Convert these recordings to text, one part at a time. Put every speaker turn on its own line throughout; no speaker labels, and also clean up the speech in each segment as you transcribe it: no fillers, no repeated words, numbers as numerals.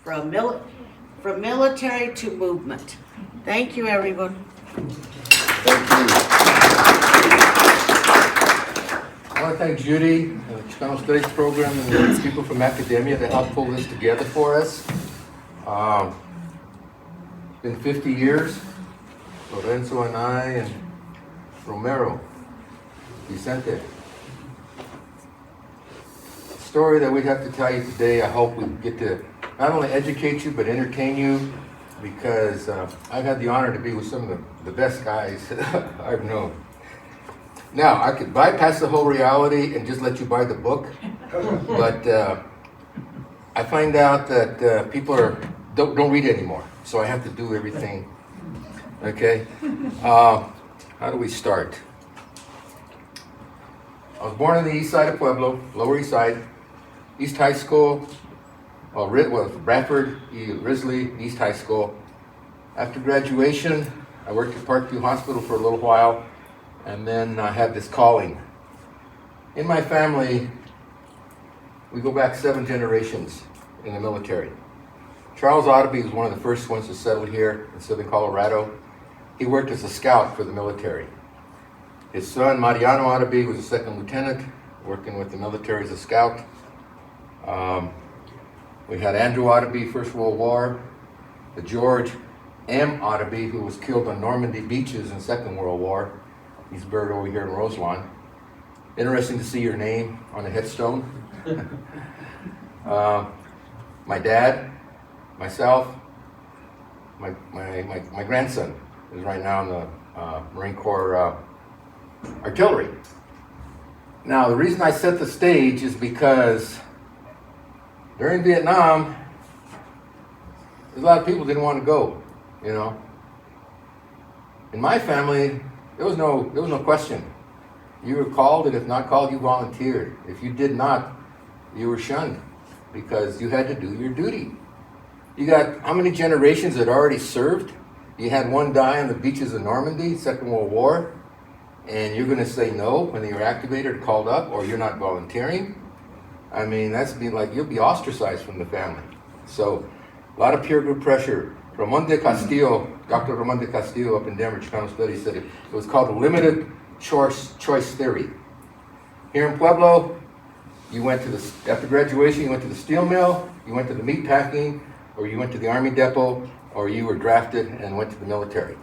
from military to movement. Thank you, everyone.
Thank you. I want to thank Judy, the Chicano Studies program, and the people from academia that helped pull this together for us. It's been 50 years. Lorenzo and I and Romero, Vicente. The story that we have to tell you today, I hope we get to not only educate you, but entertain you, because I've had the honor to be with some of the best guys I've known. Now, I could bypass the whole reality and just let you buy the book, but I find out that people don't read anymore, so I have to do everything. Okay? How do we start? I was born on the east side of Pueblo, Lower East Side, East High School, Bradford, Risley, East High School. After graduation, I worked at Parkview Hospital for a little while, and then I had this calling. In my family, we go back 7 generations in the military. Charles Autobee was one of the first ones to settle here in southern Colorado. He worked as a scout for the military. His son, Mariano Autobee, was a second lieutenant, working with the military as a scout. We had Andrew Autobee, First World War. The George M. Autobee, who was killed on Normandy beaches in Second World War. He's buried over here in Roselawn. Interesting to see your name on a headstone. My dad, myself, my grandson is right now in the Marine Corps artillery. Now, the reason I set the stage is because during Vietnam, a lot of people didn't want to go, you know. In my family, there was no question. You were called, and if not called, you volunteered. If you did not, you were shunned because you had to do your duty. You got how many generations had already served? You had one die on the beaches of Normandy, Second World War, and you're going to say no when you're activated or called up, or you're not volunteering? I mean, you'll be ostracized from the family. So, a lot of peer group pressure. Ramon de Castillo, Dr. Ramon de Castillo up in Denver, Chicano Studies, said it was called the limited choice theory. Here in Pueblo, you went to after graduation, you went to the steel mill, you went to the meat packing, or you went to the Army depot, or you were drafted and went to the military.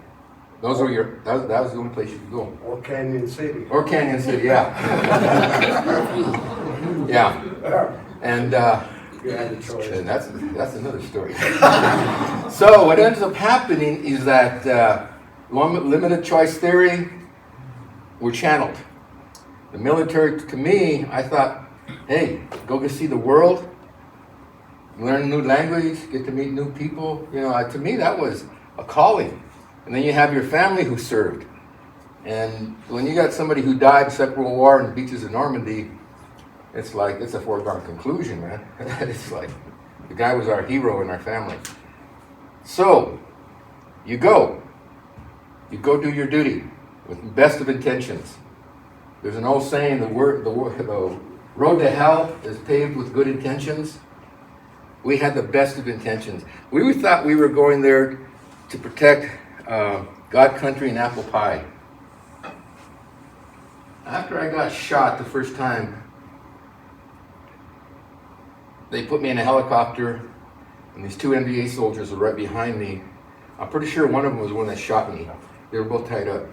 Those were that was the only place you could go.
Or Canyon City.
Or Canyon City, yeah. Yeah. And
You had the choice.
and that's another story. So what ends up happening is that limited choice theory, we're channeled. The military, to me, I thought, hey, go see the world, learn a new language, get to meet new people. You know, to me, that was a calling. And then you have your family who served. And when you got somebody who died in Second World War in the beaches of Normandy, it's a foregone conclusion, man. It's like, the guy was our hero in our family. So, you go do your duty with the best of intentions. There's an old saying, the road to hell is paved with good intentions. We had the best of intentions. We thought we were going there to protect God, country, and apple pie. After I got shot the first time, they put me in a helicopter, and these 2 NBA soldiers were right behind me. I'm pretty sure one of them was the one that shot me. They were both tied up.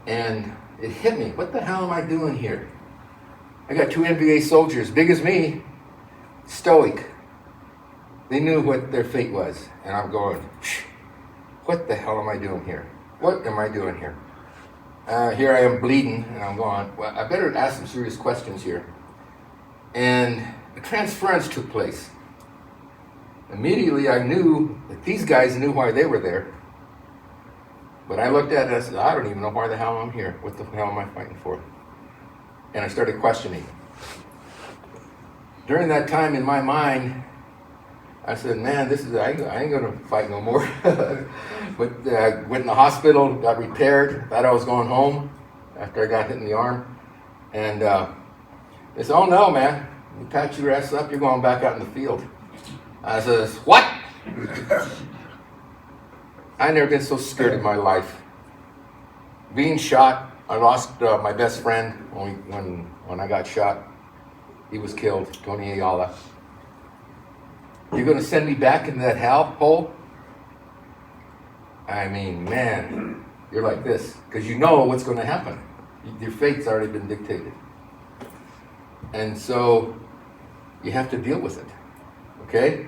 And it hit me. What the hell am I doing here? I got 2 NBA soldiers, big as me, stoic. They knew what their fate was. And I'm going, what the hell am I doing here? What am I doing here? Here I am bleeding, and I'm going, well, I better ask some serious questions here. And a transference took place. Immediately I knew that these guys knew why they were there. But I looked at it and I said, I don't even know why the hell I'm here. What the hell am I fighting for? And I started questioning. During that time in my mind, I said, man, I ain't gonna fight no more. But I went in the hospital, got repaired, thought I was going home after I got hit in the arm. And they said, oh no, man, you patch your ass up, you're going back out in the field. I says, what? I never been so scared in my life. Being shot, I lost my best friend when I got shot. He was killed, Tony Ayala. You're gonna send me back into that hell hole? I mean, man, you're like this, because you know what's gonna happen. Your fate's already been dictated. And so, you have to deal with it, okay?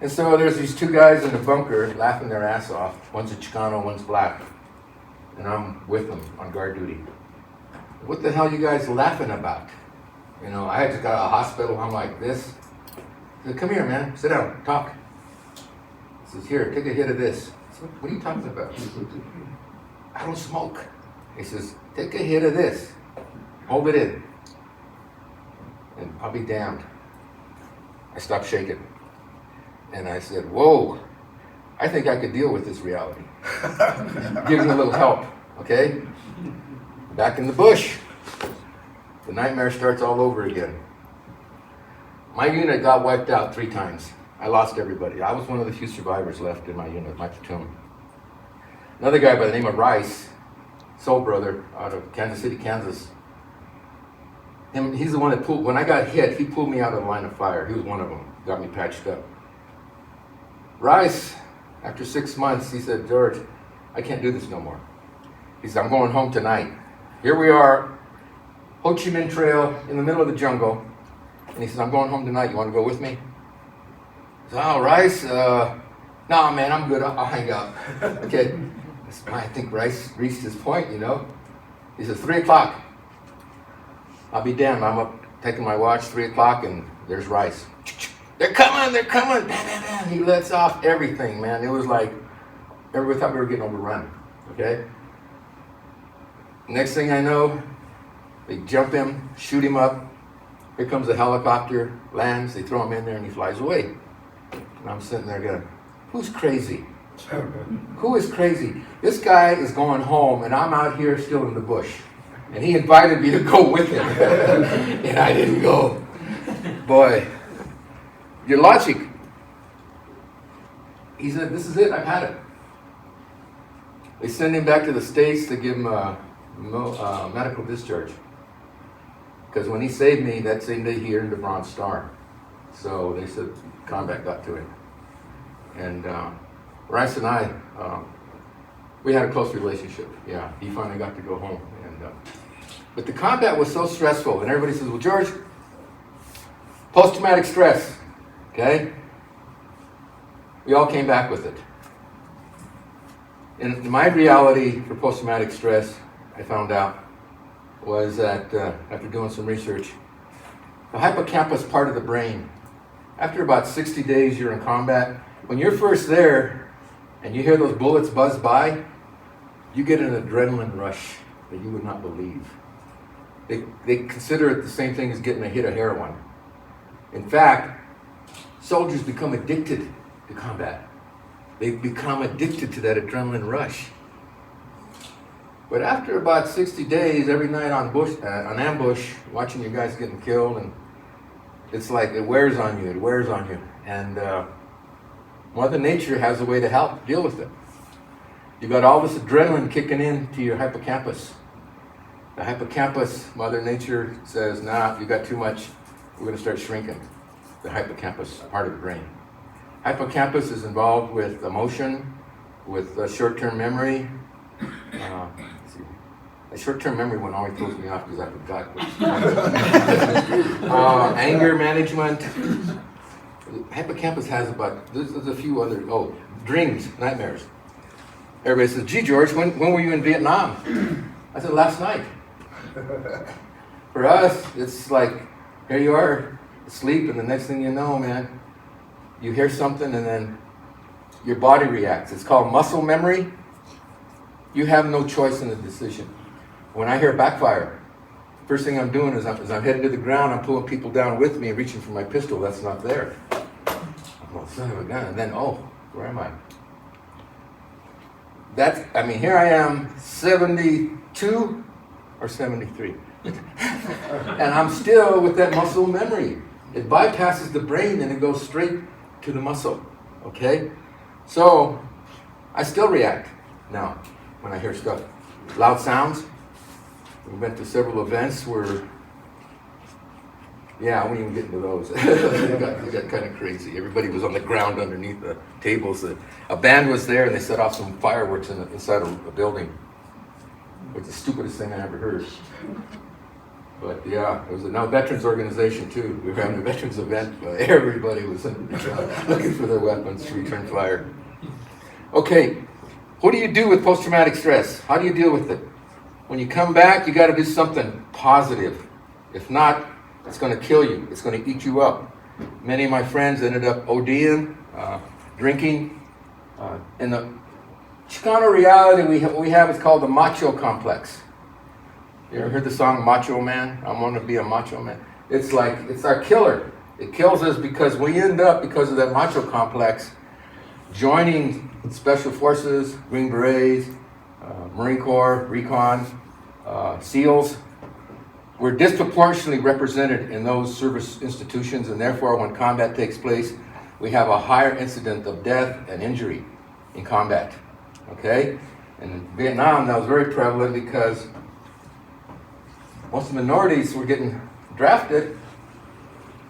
And so there's these two guys in the bunker laughing their ass off. One's a Chicano, one's black. And I'm with them on guard duty. What the hell are you guys laughing about? You know, I had just got out of the hospital, I'm like this. I said, come here, man, sit down, talk. He says, here, take a hit of this. I said, what are you talking about? I don't smoke. He says, take a hit of this. Hold it in. And I'll be damned. I stopped shaking. And I said, whoa, I think I could deal with this reality. Give me a little help, okay? Back in the bush. The nightmare starts all over again. My unit got wiped out 3 times. I lost everybody. I was one of the few survivors left in my unit, my platoon. Another guy by the name of Rice, soul brother, out of Kansas City, Kansas. He's the one that pulled, when I got hit, he pulled me out of the line of fire. He was one of them, got me patched up. Rice, after 6 months, he said, George, I can't do this no more. He said, I'm going home tonight. Here we are, Ho Chi Minh Trail, in the middle of the jungle. And he says, I'm going home tonight, you want to go with me? I said, oh, Rice, no, man, I'm good, I'll hang up. Okay, I think Rice reached his point, you know. He says, 3 o'clock. I'll be damned, I'm up taking my watch, 3 o'clock, and there's Rice. They're coming, bam, bam, bam. He lets off everything, man. It was like, everybody thought we were getting overrun, okay? Next thing I know, they jump him, shoot him up. Here comes a helicopter, lands, they throw him in there, and he flies away. And I'm sitting there going, who's crazy? Who is crazy? This guy is going home, and I'm out here still in the bush. And he invited me to go with him, and I didn't go. Boy. Your logic. He said, this is it, I've had it. They send him back to the States to give him a medical discharge. Because when he saved me, that same day he earned the Bronze Star. So they said combat got to him. And Rice and I, we had a close relationship. Yeah, he finally got to go home. But the combat was so stressful, and everybody says, well, George, post-traumatic stress. Okay? We all came back with it. And my reality for post-traumatic stress, I found out, was that after doing some research, the hippocampus part of the brain, after about 60 days you're in combat, when you're first there and you hear those bullets buzz by, you get an adrenaline rush that you would not believe. They consider it the same thing as getting a hit of heroin. In fact, soldiers become addicted to combat. They become addicted to that adrenaline rush. But after about 60 days, every night on ambush, watching you guys getting killed, and it's like it wears on you, And Mother Nature has a way to help deal with it. You got all this adrenaline kicking in to your hippocampus. The hippocampus, Mother Nature says, nah, you got too much, we're going to start shrinking the hippocampus part of the brain. Hippocampus is involved with emotion, with short-term memory. A short-term memory one always throws me off because I forgot. Anger management. Hippocampus has about, there's a few other, dreams, nightmares. Everybody says, gee, George, when were you in Vietnam? I said, last night. For us, it's like, here you are, asleep, and the next thing you know, man, you hear something and then your body reacts. It's called muscle memory. You have no choice in the decision. When I hear backfire, first thing I'm doing is I'm heading to the ground, I'm pulling people down with me and reaching for my pistol. That's not there. I'm like, son of a gun. And then, where am I? Here I am, 72 or 73. And I'm still with that muscle memory. it bypasses the brain and it goes straight to the muscle, okay? So, I still react now when I hear stuff. Loud sounds. We went to several events where, yeah, I won't even get into those. It got kind of crazy. Everybody was on the ground underneath the tables. A band was there and they set off some fireworks inside a building. It's the stupidest thing I ever heard. But yeah, it was a veterans organization too. We were having a veterans event, but everybody was looking for their weapons to return fire. Okay, what do you do with post-traumatic stress? How do you deal with it? When you come back, you got to do something positive. If not, it's going to kill you. It's going to eat you up. Many of my friends ended up ODing, drinking. In the Chicano reality we have is called the Macho Complex. You ever heard the song Macho Man? I want to be a macho man. It's our killer. It kills us because we end up, because of that macho complex, joining Special Forces, Green Berets, Marine Corps, Recon, SEALs. We're disproportionately represented in those service institutions, and therefore when combat takes place, we have a higher incident of death and injury in combat, okay? And in Vietnam, that was very prevalent because most of the minorities were getting drafted,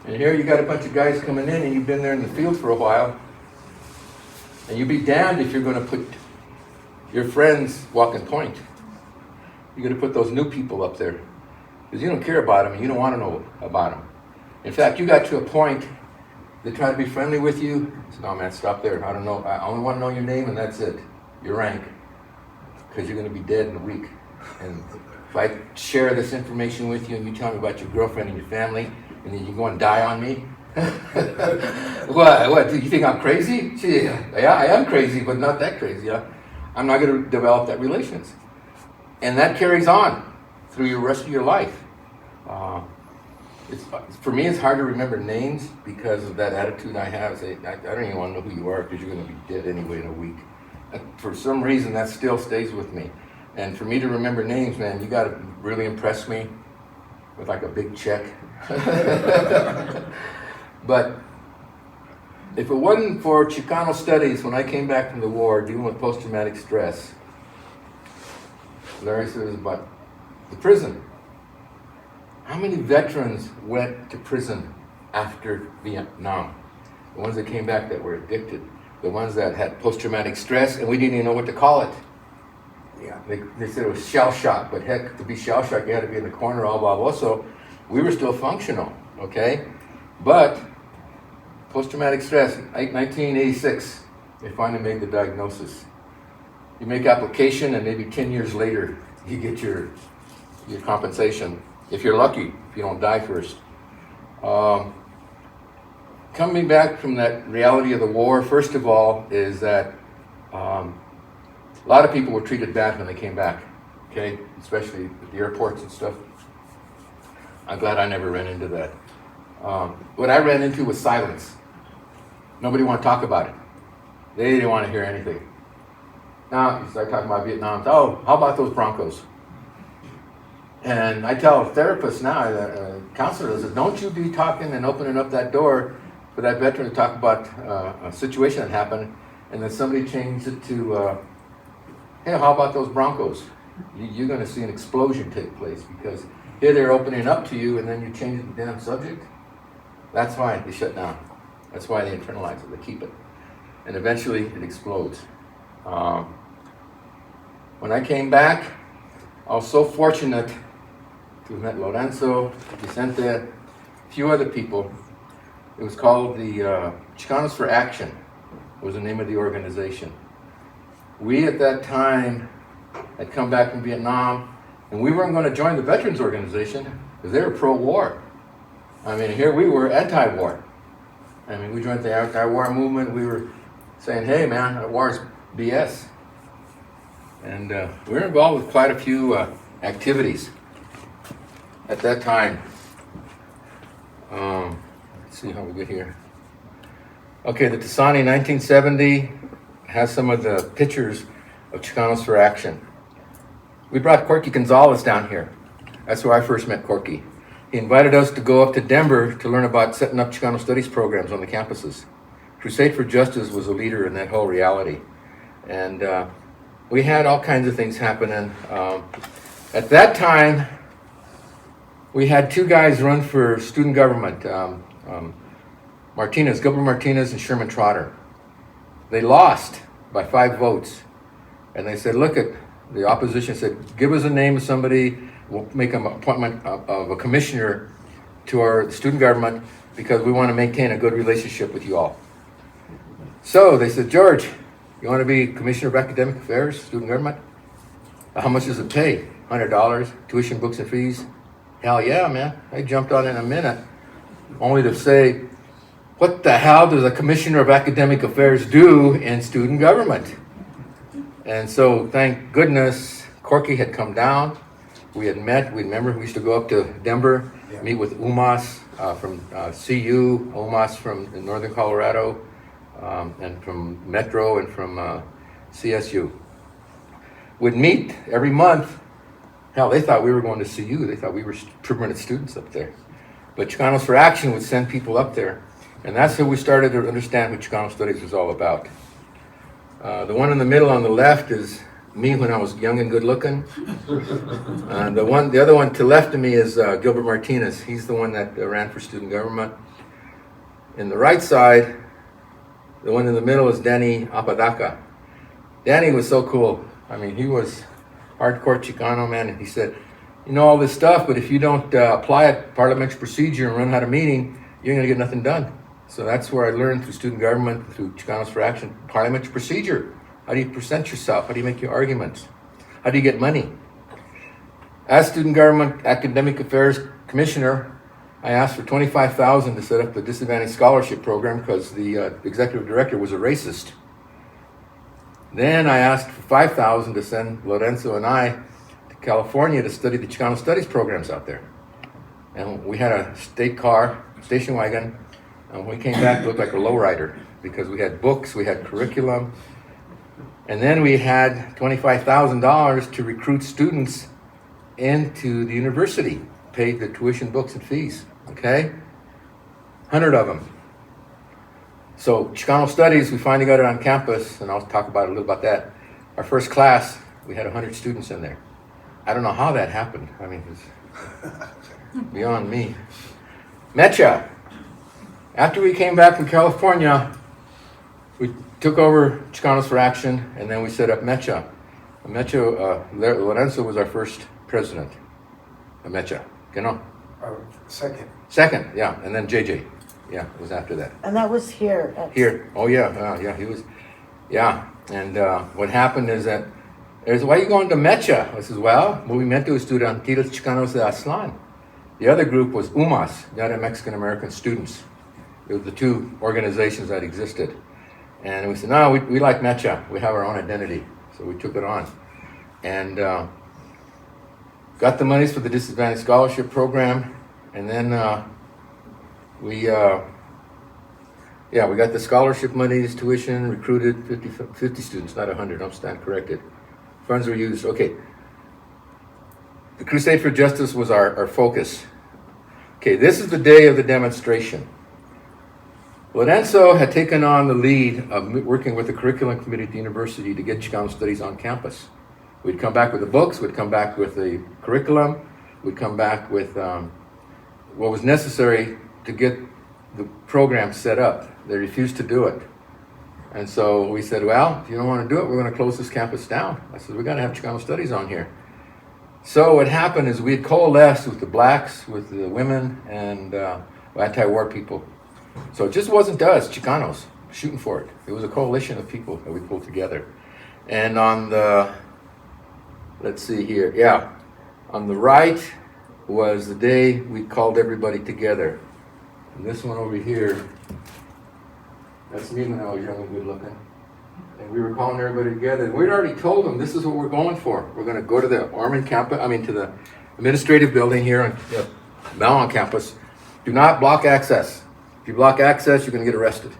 and here you got a bunch of guys coming in and you've been there in the field for a while, and you'd be damned if you're going to put your friends walking point. You're going to put those new people up there because you don't care about them and you don't want to know about them. In fact, you got to a point, they try to be friendly with you. So, no man, stop there. I don't know. I only want to know your name and that's it, your rank, because you're going to be dead in a week. And if I share this information with you and you tell me about your girlfriend and your family, and then you go and die on me, what? Do you think I'm crazy? Yeah, I am crazy, but not that crazy. Yeah? I'm not going to develop that relations. And that carries on through the rest of your life. For me, it's hard to remember names because of that attitude I have. I don't even want to know who you are because you're going to be dead anyway in a week. For some reason, that still stays with me. And for me to remember names, man, you got to really impress me with like a big check. But if it wasn't for Chicano studies, when I came back from the war dealing with post-traumatic stress, Larry says about the prison. How many veterans went to prison after Vietnam? The ones that came back that were addicted, the ones that had post-traumatic stress, and we didn't even know what to call it. Yeah, they said it was shell shock, but heck, to be shell shock, you had to be in the corner all blah blah. So we were still functional, okay? But post-traumatic stress, 1986, they finally made the diagnosis. You make application, and maybe 10 years later, you get your compensation. If you're lucky, if you don't die first. Coming back from that reality of the war, first of all, is that a lot of people were treated bad when they came back, okay? Especially at the airports and stuff. I'm glad I never ran into that. What I ran into was silence. Nobody wanted to talk about it. They didn't want to hear anything. Now, you start talking about Vietnam, oh, how about those Broncos? And I tell therapists now, counselors, don't you be talking and opening up that door for that veteran to talk about a situation that happened, and then somebody changed it to, hey, how about those Broncos? You're going to see an explosion take place because here they're opening up to you and then you change the damn subject. That's why they shut down. That's why they internalize it, they keep it. And eventually it explodes. When I came back, I was so fortunate to have met Lorenzo, Vicente, a few other people. It was called the Chicanos for Action, was the name of the organization. We at that time had come back from Vietnam, and we weren't going to join the veterans organization because they were pro-war. I mean, here we were anti-war. I mean, we joined the anti-war movement. We were saying, hey man, war is BS. And we were involved with quite a few activities at that time. Let's see how we get here. Okay, the Tasani 1970 has some of the pictures of Chicanos for Action. We brought Corky Gonzalez down here. That's where I first met Corky. he invited us to go up to Denver to learn about setting up Chicano studies programs on the campuses. Crusade for Justice was a leader in that whole reality. And we had all kinds of things happening. At that time, we had two guys run for student government, Gilbert Martinez and Sherman Trotter. They lost by 5 votes. And they said, look, the opposition said, give us a name of somebody, we'll make an appointment of a commissioner to our student government because we want to maintain a good relationship with you all. So they said, George, you want to be Commissioner of Academic Affairs, Student Government? How much does it pay? $100, tuition, books, and fees? Hell yeah, man. I jumped on in a minute, only to say, what the hell does a Commissioner of Academic Affairs do in student government? And so, thank goodness, Corky had come down. We had met. We used to go up to Denver, meet with UMass from CU, UMass from Northern Colorado, and from Metro and from CSU. We'd meet every month. Hell, they thought we were going to CU. They thought we were permanent students up there. But Chicanos for Action would send people up there. And that's how we started to understand what Chicano Studies was all about. The one in the middle on the left is me when I was young and good looking. And the other one to the left of me is Gilbert Martinez. He's the one that ran for student government. In the right side, the one in the middle is Danny Apodaca. Danny was so cool. I mean, he was hardcore Chicano, man. And he said, you know all this stuff, but if you don't apply it, parliamentary procedure, and run out of meeting, you're going to get nothing done. So that's where I learned through student government, through Chicanos for Action, parliamentary procedure. How do you present yourself? How do you make your arguments? How do you get money? As student government academic affairs commissioner, I asked for $25,000 to set up the disadvantaged scholarship program because the executive director was a racist. Then I asked for $5,000 to send Lorenzo and I to California to study the Chicano studies programs out there. And we had a state car, station wagon, and when we came back, it looked like a lowrider because we had books, we had curriculum, and then we had $25,000 to recruit students into the university, paid the tuition, books, and fees, okay? 100 of them. So Chicano Studies, we finally got it on campus, and I'll talk about a little about that. Our first class, we had 100 students in there. I don't know how that happened. I mean, it's beyond me. Mecha. After we came back from California, we took over Chicanos for Action, and then we set up Mecha. Mecha, Lorenzo was our first president of Mecha.
Second.
Second, yeah, and then JJ. Yeah, it was after that.
And that was here.
Here, oh yeah, he was, yeah. And what happened is that, why are you going to Mecha? I says, well, Movimiento Estudiantil Chicanos de Aztlán. The other group was UMass, United Mexican American Students. It was the two organizations that existed. And we said, no, we like Mecha. We have our own identity. So we took it on. And got the monies for the disadvantaged scholarship program. And then we got the scholarship monies, tuition, recruited 50 students, not 100. I'm stand corrected. Funds were used. Okay. The Crusade for Justice was our focus. Okay, this is the day of the demonstration. Lorenzo had taken on the lead of working with the curriculum committee at the university to get Chicano Studies on campus. We'd come back with the books, we'd come back with the curriculum, we'd come back with what was necessary to get the program set up. They refused to do it. And so we said, well, if you don't want to do it, we're going to close this campus down. I said, we're going to have Chicano Studies on here. So what happened is we had coalesced with the blacks, with the women, and anti-war people. So it just wasn't us, Chicanos, shooting for it. It was a coalition of people that we pulled together. And on the, let's see here, yeah, on the right was the day we called everybody together. And this one over here, that's me when I was young and good looking. And we were calling everybody together. And we'd already told them this is what we're going for. We're going to go to the Ormond campus, to the administrative building here on the Belmont campus. Do not block access. If you block access, you're going to get arrested.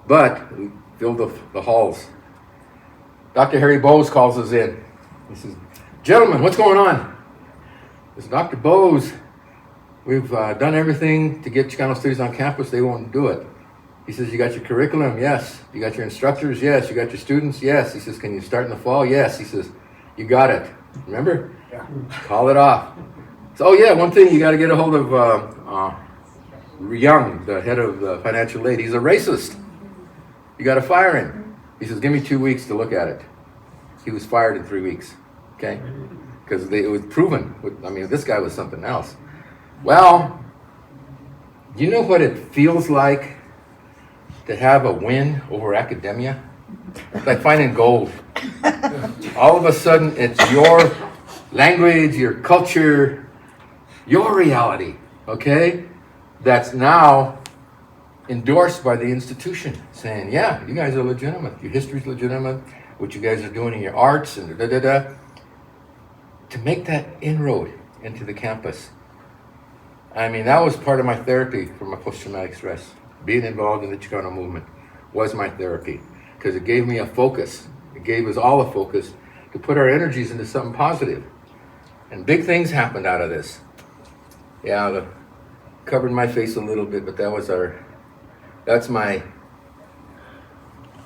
But we filled the halls. Dr. Harry Bowes calls us in. He says, gentlemen, what's going on? This Dr. Bowes, we've done everything to get Chicano studies on campus. They won't do it. He says, you got your curriculum? Yes. You got your instructors? Yes. You got your students? Yes. He says, can you start in the fall? Yes. He says, you got it. Remember?
Yeah.
Call it off. So, oh yeah, one thing, you got to get a hold of Young, the head of the financial aid. He's a racist. You got to fire him. He says, give me 2 weeks to look at it. He was fired in 3 weeks. Okay? Because it was proven. I mean, this guy was something else. Well, do you know what it feels like to have a win over academia? Like finding gold. All of a sudden, it's your language, your culture, your reality, okay? That's now endorsed by the institution, saying, yeah, you guys are legitimate. Your history's legitimate. What you guys are doing in your arts and da-da-da. To make that inroad into the campus. I mean, that was part of my therapy for my post-traumatic stress. Being involved in the Chicano movement was my therapy because it gave me a focus. It gave us all a focus to put our energies into something positive. And big things happened out of this. Yeah, covered my face a little bit, but that's my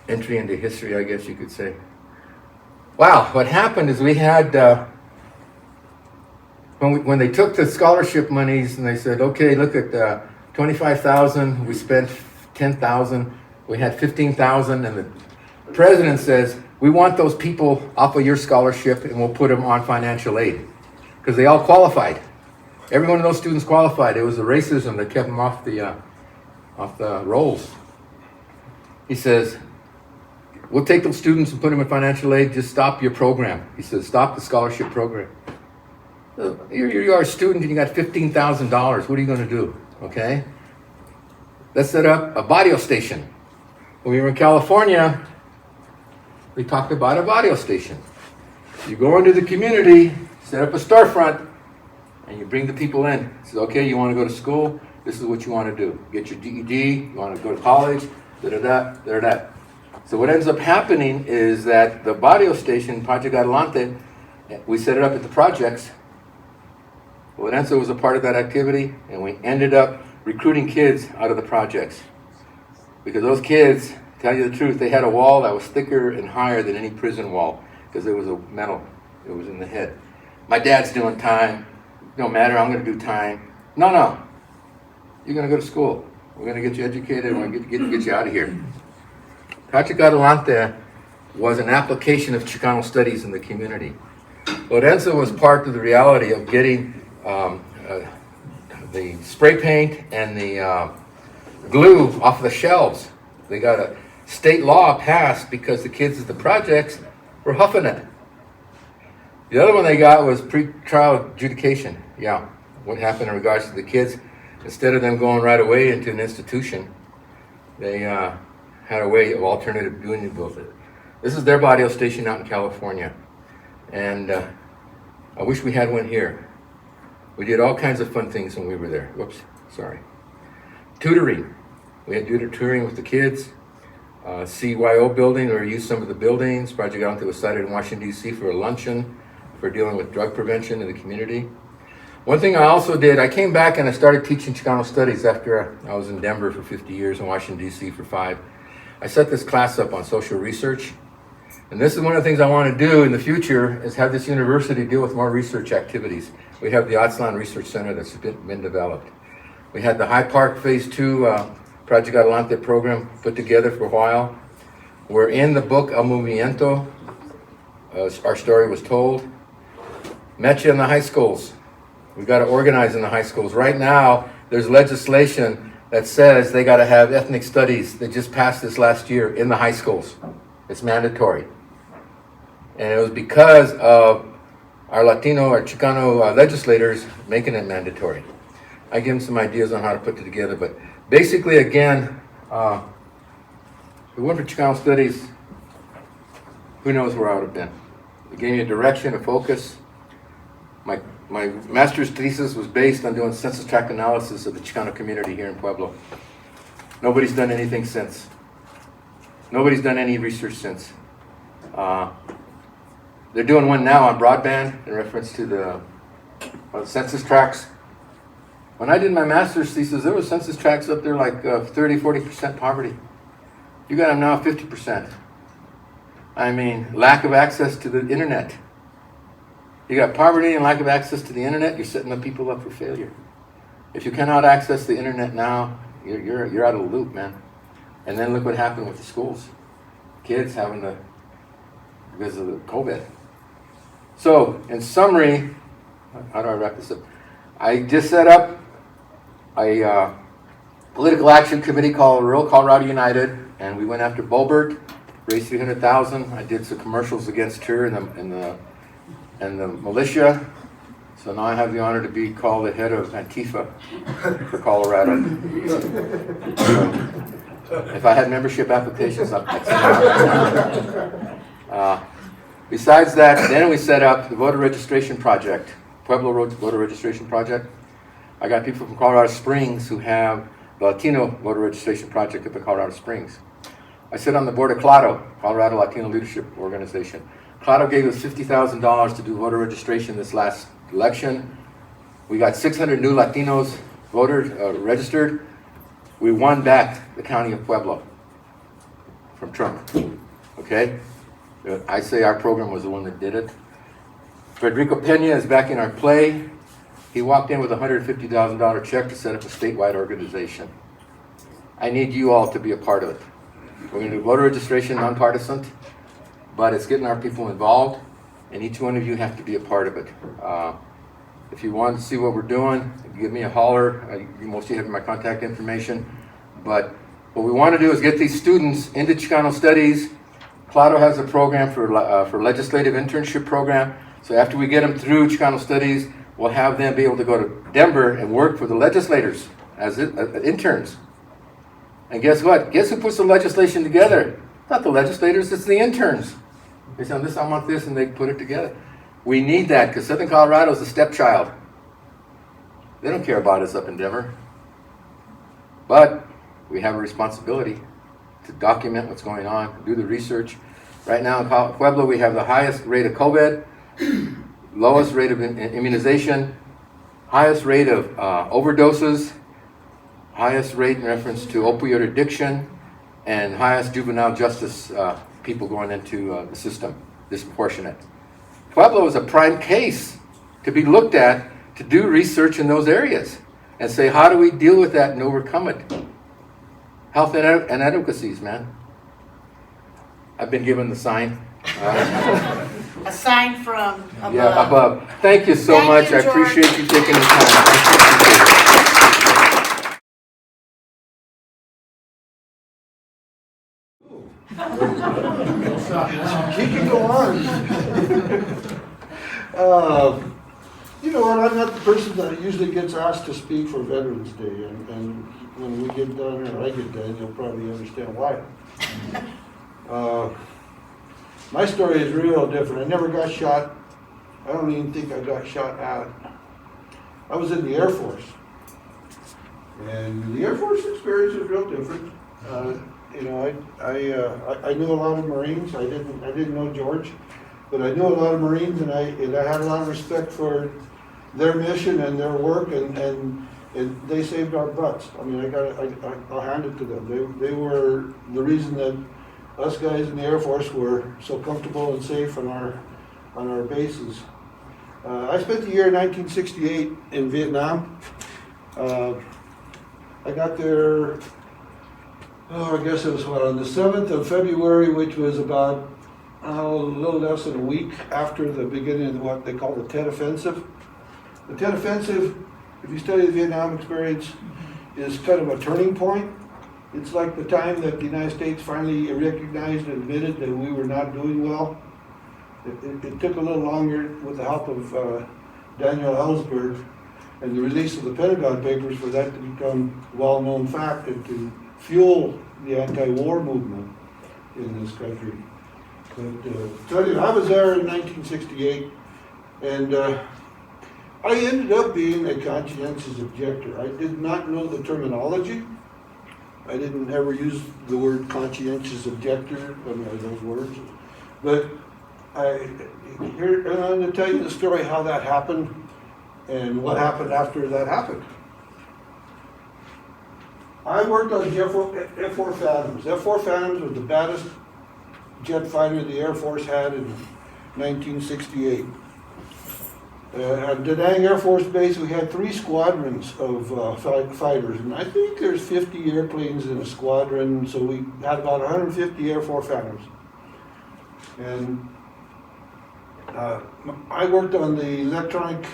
entry into history, I guess you could say. Wow, what happened is we had, when they took the scholarship monies and they said, okay, look at 25,000, we spent 10,000, we had 15,000, and the president says, we want those people off of your scholarship and we'll put them on financial aid. Because they all qualified. Every one of those students qualified. It was the racism that kept them off the rolls. He says, we'll take those students and put them in financial aid, just stop your program. He says, stop the scholarship program. You are a student and you got $15,000. What are you going to do? Okay? Let's set up a barrio station. When we were in California, we talked about a barrio station. You go into the community, set up a storefront, and you bring the people in. Say, okay, you want to go to school? This is what you want to do. Get your GED, you want to go to college, da-da-da, da-da-da. So what ends up happening is that the barrio station, Project Adelante, we set it up at the projects. Lorenzo was a part of that activity, and we ended up recruiting kids out of the projects. Because those kids, tell you the truth, they had a wall that was thicker and higher than any prison wall, because it was a metal, it was in the head. My dad's doing time, no matter, I'm going to do time. No, you're going to go to school. We're going to get you educated, we're going to get you out of here. Project Adelante was an application of Chicano studies in the community. Lorenzo was part of the reality of getting the spray paint and the glue off the shelves. They got a state law passed because the kids at the projects were huffing it. The other one they got was pre-trial adjudication. Yeah, what happened in regards to the kids, instead of them going right away into an institution, they had a way of alternative doing it. This is their barrio station out in California. And I wish we had one here. We did all kinds of fun things when we were there. Whoops, sorry. Tutoring. We had tutoring with the kids. CYO building, or used some of the buildings. Project Adelante was cited in Washington, D.C. for a luncheon for dealing with drug prevention in the community. One thing I also did, I came back and I started teaching Chicano studies after I was in Denver for 50 years and Washington, D.C. for 5. I set this class up on social research. And this is one of the things I want to do in the future is have this university deal with more research activities. We have the Aztlan Research Center that's been developed. We had the High Park Phase 2 Project Adelante program put together for a while. We're in the book El Movimiento. Our story was told. Met you in the high schools. We've got to organize in the high schools. Right now, there's legislation that says they got to have ethnic studies. They just passed this last year in the high schools. It's mandatory. And it was because of our Latino or Chicano legislators making it mandatory. I give them some ideas on how to put it together, but basically, again, if it weren't for Chicano studies, who knows where I would have been. It gave me a direction, a focus. My master's thesis was based on doing census tract analysis of the Chicano community here in Pueblo. Nobody's done anything since. Nobody's done any research since. They're doing one now on broadband in reference to the census tracts. When I did my master's thesis, there were census tracts up there like 30–40% poverty. You got them now 50%. I mean, lack of access to the internet. You got poverty and lack of access to the internet, you're setting the people up for failure. If you cannot access the internet now, you're out of the loop, man. And then look what happened with the schools. Kids having to, because of the COVID. So, in summary, how do I wrap this up? I just set up a political action committee called Rural Colorado United, and we went after Bolbert, raised $300,000. I did some commercials against her and the militia. So now I have the honor to be called the head of Antifa for Colorado. If I had membership applications, I'd besides that, then we set up the voter registration project, Pueblo voter registration project. I got people from Colorado Springs who have the Latino voter registration project up in Colorado Springs. I sit on the board of CLADO, Colorado Latino Leadership Organization. CLADO gave us $50,000 to do voter registration this last election. We got 600 new Latinos voters registered. We won back the county of Pueblo from Trump. Okay? I say our program was the one that did it. Federico Pena is backing our play. He walked in with a $150,000 check to set up a statewide organization. I need you all to be a part of it. We're going to do voter registration, nonpartisan, but it's getting our people involved, and each one of you have to be a part of it. If you want to see what we're doing, give me a holler. Most of you have my contact information. But what we want to do is get these students into Chicano studies. CLADO has a program for legislative internship program. So after we get them through Chicano studies, we'll have them be able to go to Denver and work for the legislators as interns. And guess what? Guess who puts the legislation together? Not the legislators, it's the interns. They say, I want this, and they put it together. We need that, because Southern Colorado is a stepchild. They don't care about us up in Denver. But we have a responsibility to document what's going on, do the research. Right now in Pueblo, we have the highest rate of COVID, lowest rate of immunization, highest rate of overdoses, highest rate in reference to opioid addiction, and highest juvenile justice people going into the system, disproportionate. Pueblo is a prime case to be looked at to do research in those areas and say, how do we deal with that and overcome it? Health and advocacies, man. I've been given the sign.
A sign from above.
Yeah, above. Thank you so much.
You,
I
George.
appreciate you taking the time.
He can go on. You know what, I'm not the person that usually gets asked to speak for Veterans Day, and when we get done, or I get done, you'll probably understand why. My story is real different. I never got shot. I don't even think I got shot at. I was in the Air Force. And the Air Force experience is real different. You know, I knew a lot of Marines. I didn't know George, but I knew a lot of Marines, and I had a lot of respect for their mission and their work, and they saved our butts. I mean, I'll hand it to them. They were the reason that us guys in the Air Force were so comfortable and safe on our bases. I spent the year 1968 in Vietnam. I got there, I guess it was on the 7th of February, which was about a little less than a week after the beginning of what they call the Tet Offensive. The Tet Offensive, if you study the Vietnam experience, is kind of a turning point. It's like the time that the United States finally recognized and admitted that we were not doing well. It took a little longer with the help of Daniel Ellsberg and the release of the Pentagon Papers for that to become well-known fact and to fuel the anti-war movement in this country. But so anyway, I was there in 1968, and I ended up being a conscientious objector. I did not know the terminology. I didn't ever use the word conscientious objector, those words. But I'm going to tell you the story how that happened and what happened after that happened. I worked on F-4 Phantoms. F-4 Phantoms was the baddest jet fighter the Air Force had in 1968. At Da Nang Air Force Base, we had 3 squadrons of fighters, and I think there's 50 airplanes in a squadron, so we had about 150 F-4 Phantoms. And I worked on the electronic,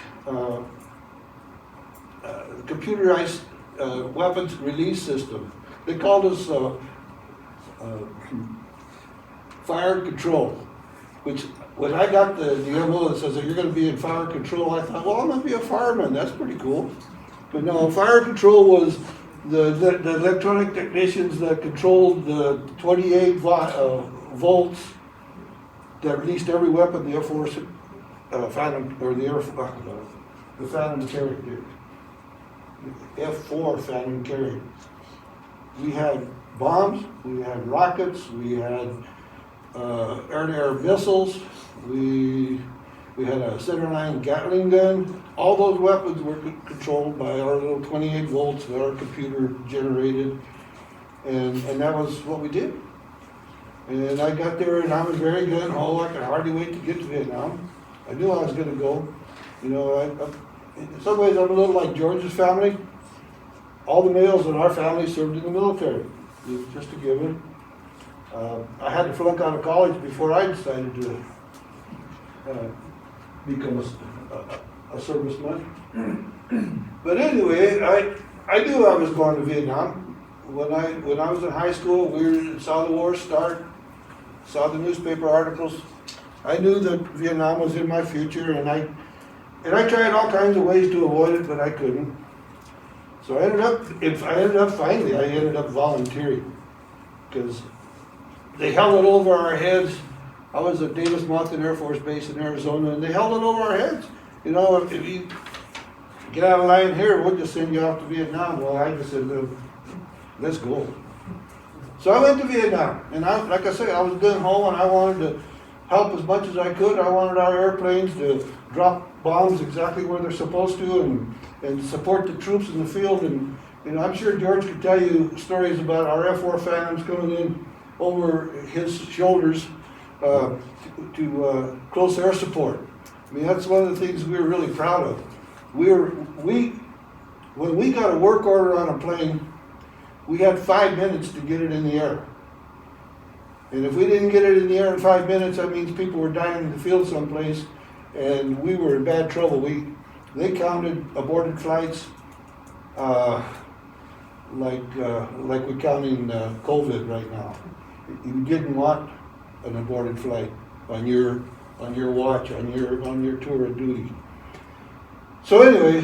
computerized weapons release system. They called us fire control, which when I got the MO that says that you're going to be in fire control, I thought, well, I'm going to be a fireman. That's pretty cool. But no, fire control was the electronic technicians that controlled the 28 volts that released every weapon the Air Force Phantom, or the Phantom carried. The F-4 Phantom carried. We had bombs, we had rockets, we had air-to-air missiles, we had a centerline Gatling gun. All those weapons were controlled by our little 28 volts that our computer generated, and that was what we did. And I got there and I was very gung ho. I could hardly wait to get to Vietnam. I knew I was going to go. You know, in some ways I'm a little like George's family. All the males in our family served in the military. It's just a given. I had to flunk out of college before I decided to become a serviceman. But anyway, I knew I was going to Vietnam. When I was in high school, we saw the war start, saw the newspaper articles. I knew that Vietnam was in my future, and I tried all kinds of ways to avoid it, but I couldn't. So I ended up volunteering, because they held it over our heads. I was at Davis-Monthan Air Force Base in Arizona, and they held it over our heads. You know, if you get out of line here, we'll just send you off to Vietnam. Well, I just said, let's go. So I went to Vietnam, and like I say, I was gung ho, and I wanted to help as much as I could. I wanted our airplanes to drop bombs exactly where they're supposed to, and support the troops in the field. And you know, I'm sure George could tell you stories about our F-4 Phantoms coming in over his shoulders to close air support. I mean, that's one of the things we were really proud of. When we got a work order on a plane, we had 5 minutes to get it in the air. And if we didn't get it in the air in 5 minutes, that means people were dying in the field someplace, and we were in bad trouble. They counted aborted flights like we're counting COVID right now. You didn't want an aborted flight on your watch, on your tour of duty. So anyway,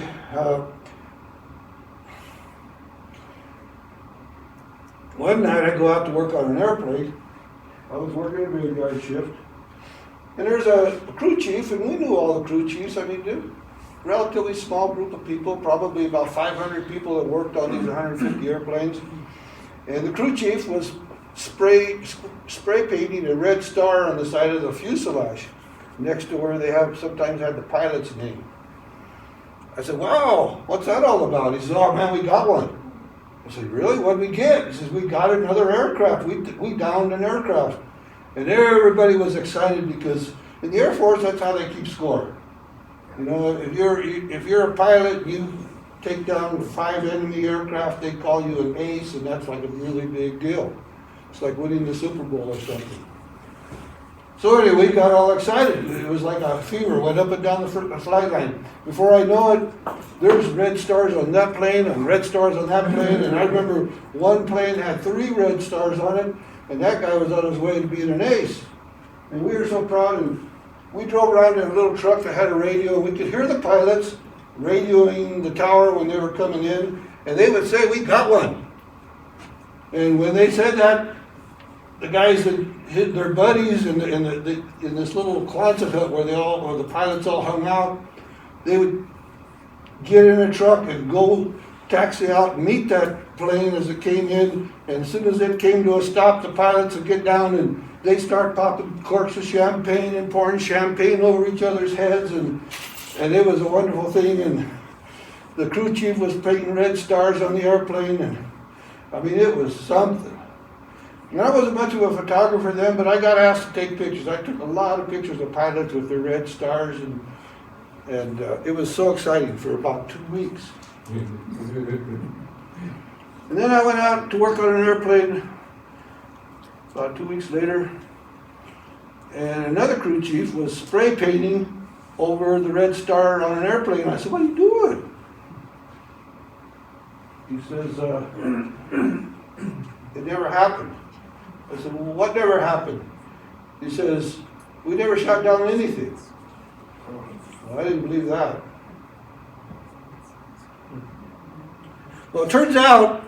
one night I go out to work on an airplane. I was working a graveyard shift, and there's a crew chief, and we knew all the crew chiefs. I mean, they're a relatively small group of people, probably about 500 people that worked on these 150 airplanes. And the crew chief was spray painting a red star on the side of the fuselage next to where they sometimes had the pilot's name. I said, wow, what's that all about? He said, oh man, we got one. I said, really? What did we get? He says, we got another aircraft. We downed an aircraft. And everybody was excited because in the Air Force, that's how they keep score. You know, if you're a pilot, you take down 5 enemy aircraft, they call you an ace, and that's like a really big deal. It's like winning the Super Bowl or something. So anyway, we got all excited. It was like a fever, went up and down the flight line. Before I know it, there's red stars on that plane and red stars on that plane. And I remember one plane had 3 red stars on it, and that guy was on his way to being an ace. And we were so proud, and we drove around in a little truck that had a radio. We could hear the pilots radioing the tower when they were coming in, and they would say, we got one. And when they said that, the guys that hid their buddies in this little Quonset hut where the pilots all hung out, they would get in a truck and go taxi out and meet that plane as it came in. And as soon as it came to a stop, the pilots would get down and they start popping corks of champagne and pouring champagne over each other's heads, and it was a wonderful thing. And the crew chief was painting red stars on the airplane, I mean, it was something. And I wasn't much of a photographer then, but I got asked to take pictures. I took a lot of pictures of pilots with their red stars, and it was so exciting for about 2 weeks. And then I went out to work on an airplane about 2 weeks later, and another crew chief was spray painting over the red star on an airplane. I said, "What are you doing?" He says, "It never happened." I said, "Well, what never happened?" He says, "We never shot down anything." Well, I didn't believe that. Well, it turns out,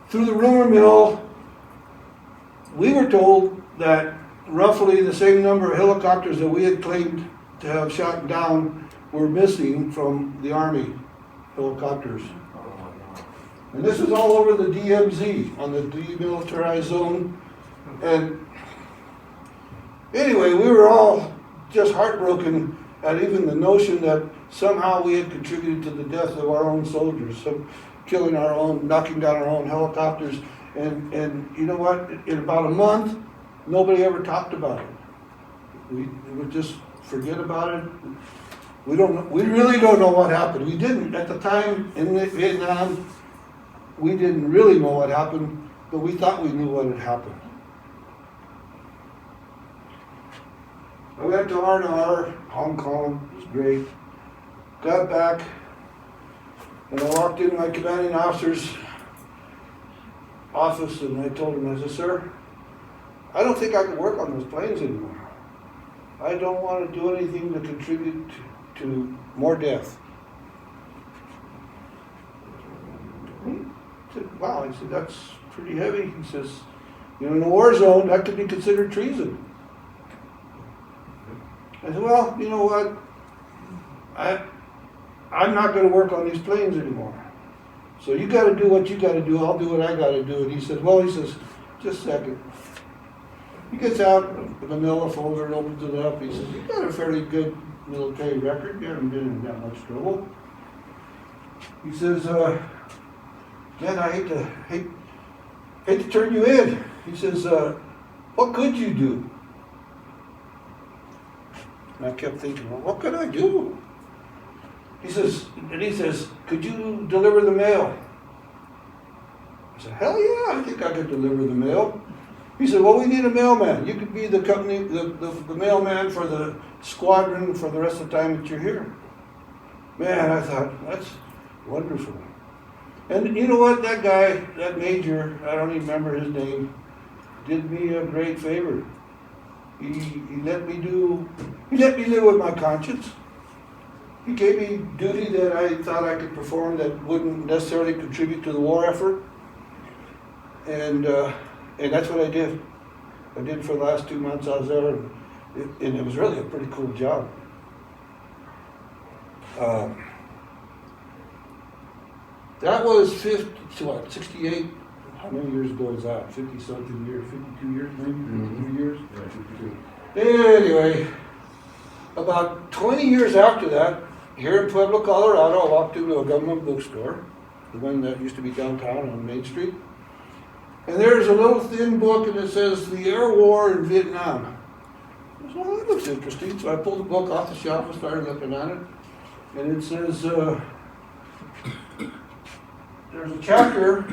through the rumor mill, we were told that roughly the same number of helicopters that we had claimed to have shot down were missing from the Army helicopters. And this is all over the DMZ, on the demilitarized zone. And anyway, we were all just heartbroken at even the notion that somehow we had contributed to the death of our own soldiers, some killing our own, knocking down our own helicopters. And you know what? In about a month, nobody ever talked about it. We would just forget about it. We really don't know what happened. We didn't at the time in Vietnam. We didn't really know what happened, but we thought we knew what had happened. I went to R&R, Hong Kong, it was great. Got back, and I walked into my commanding officer's office, and I told him, I said, "Sir, I don't think I can work on those planes anymore. I don't want to do anything to contribute to more death." I said, "Wow," I said, "that's pretty heavy." He says, "You know, in a war zone, that could be considered treason." I said, "Well, you know what? I'm not going to work on these planes anymore. So you got to do what you got to do. I'll do what I got to do." And he said, "Just a second." He gets out the manila folder and opens it up. He says, "You got a fairly good military record. You haven't been in that much trouble." He says, "Man, I hate to turn you in." He says, "What could you do?" And I kept thinking, "Well, what could I do?" He says, "Could you deliver the mail?" I said, "Hell yeah, I think I could deliver the mail." He said, "Well, we need a mailman. You could be the company, the mailman for the squadron for the rest of the time that you're here." Man, I thought, that's wonderful. And you know what? That guy, that major, I don't even remember his name, did me a great favor. He let me live with my conscience. He gave me duty that I thought I could perform that wouldn't necessarily contribute to the war effort. And that's what I did. I did for the last 2 months I was there, and it was really a pretty cool job. That was 68? How many years ago is that? 50-something years, 52 years maybe, 53 years? Yeah, 52. Anyway, about 20 years after that, here in Pueblo, Colorado, I walked into a government bookstore, the one that used to be downtown on Main Street. And there's a little thin book, and it says, "The Air War in Vietnam." I said, "Well, that looks interesting." So I pulled the book off the shelf and started looking at it. And it says, there's a chapter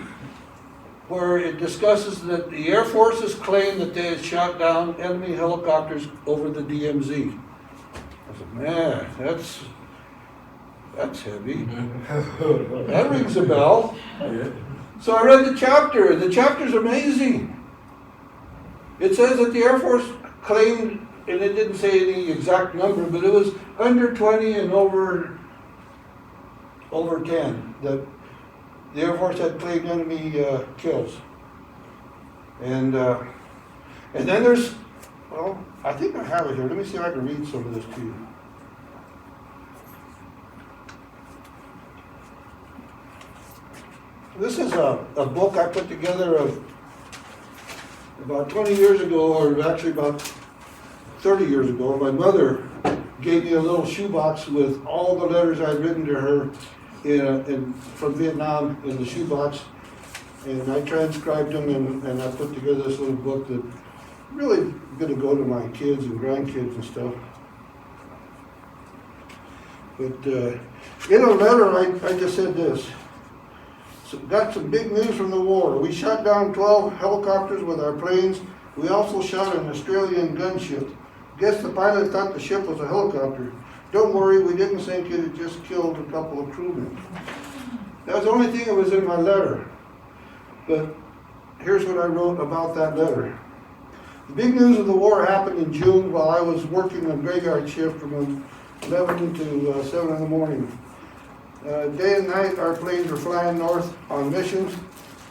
where it discusses that the Air Forces claim that they had shot down enemy helicopters over the DMZ. I said, "Man, that's heavy." That rings a bell. So I read the chapter. The chapter's amazing. It says that the Air Force claimed, and it didn't say any exact number, but it was under 20 and over 10 that the Air Force had claimed enemy kills. And then there's, well, I think I have it here. Let me see if I can read some of this to you. This is a book I put together of about 20 years ago, or actually about 30 years ago. My mother gave me a little shoebox with all the letters I'd written to her from Vietnam in the shoebox. And I transcribed them and I put together this little book that really gonna go to my kids and grandkids and stuff. But in a letter, I just said this. So got some big news from the war. We shot down 12 helicopters with our planes. We also shot an Australian gunship. Guess the pilot thought the ship was a helicopter. Don't worry, we didn't sink it, it just killed a couple of crewmen. That was the only thing that was in my letter. But here's what I wrote about that letter. The big news of the war happened in June while I was working a graveyard shift from 11 to 7 in the morning. Day and night, our planes were flying north on missions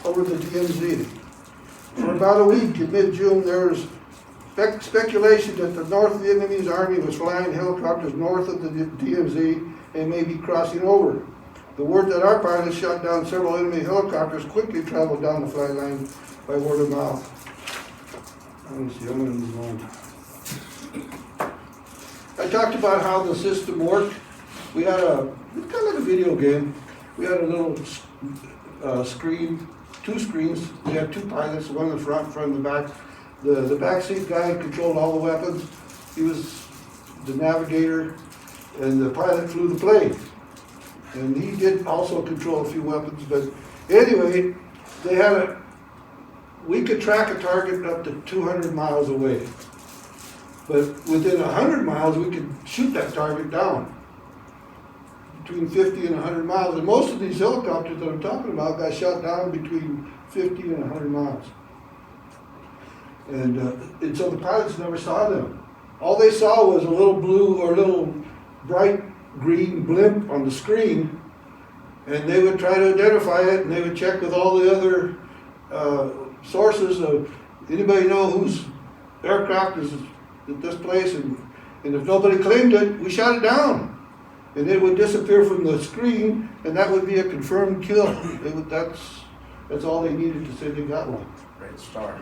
over the DMZ. For about a week in mid-June, there was speculation that the North Vietnamese army was flying helicopters north of the DMZ and maybe crossing over. The word that our pilots shot down several enemy helicopters quickly traveled down the flight line by word of mouth. Let me see, I'm going to move on. I talked about how the system worked. We had it's kind of like a video game. We had a little screen, 2 screens. We had 2 pilots, one in the front in the back. The backseat guy controlled all the weapons. He was the navigator, and the pilot flew the plane. And he did also control a few weapons, but anyway, we could track a target up to 200 miles away. But within 100 miles, we could shoot that target down. Between 50 and 100 miles. And most of these helicopters that I'm talking about got shot down between 50 and 100 miles. And so the pilots never saw them. All they saw was a little blue or a little bright green blimp on the screen, and they would try to identify it, and they would check with all the other sources of, anybody know whose aircraft is at this place, and if nobody claimed it, we shot it down. And it would disappear from the screen, and that would be a confirmed kill. That's all they needed to say they got one.
Great start.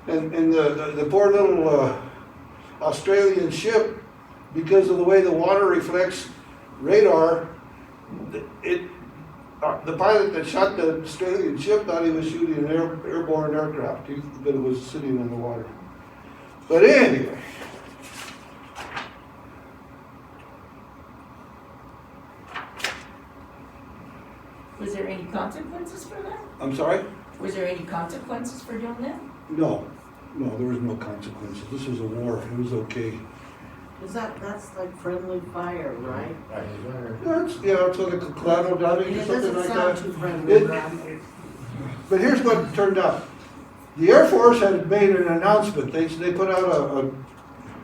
And the poor little Australian ship, because of the way the water reflects radar, the pilot that shot the Australian ship thought he was shooting an airborne aircraft, but it was sitting in the water. But anyway.
Was there any consequences for that?
I'm sorry?
Was there any consequences for doing that?
No, there was no consequences. This was a war. It was okay.
That's like friendly fire, right?
It's like a Colorado State
It
or something
doesn't
like
sound
that.
too friendly around here.
But here's what it turned out. The Air Force had made an announcement. They put out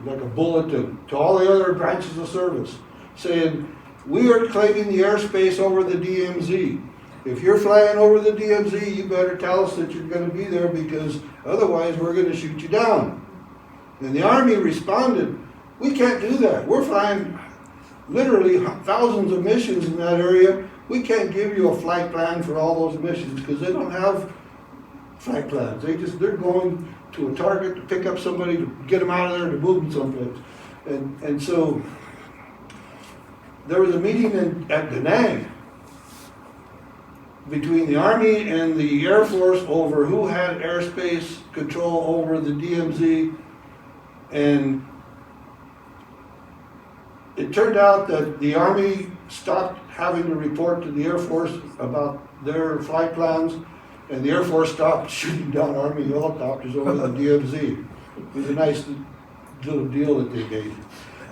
a bulletin to all the other branches of service saying, we are claiming the airspace over the DMZ. If you're flying over the DMZ, you better tell us that you're going to be there, because otherwise we're going to shoot you down. And the Army responded, we can't do that. We're flying literally thousands of missions in that area. We can't give you a flight plan for all those missions, because they don't have flight plans. They're going to a target to pick up somebody, to get them out of there, to move them someplace. And so there was a meeting at Da Nang between the Army and the Air Force over who had airspace control over the DMZ, and it turned out that the Army stopped having to report to the Air Force about their flight plans, and the Air Force stopped shooting down Army helicopters over the DMZ. It was a nice little deal that they made.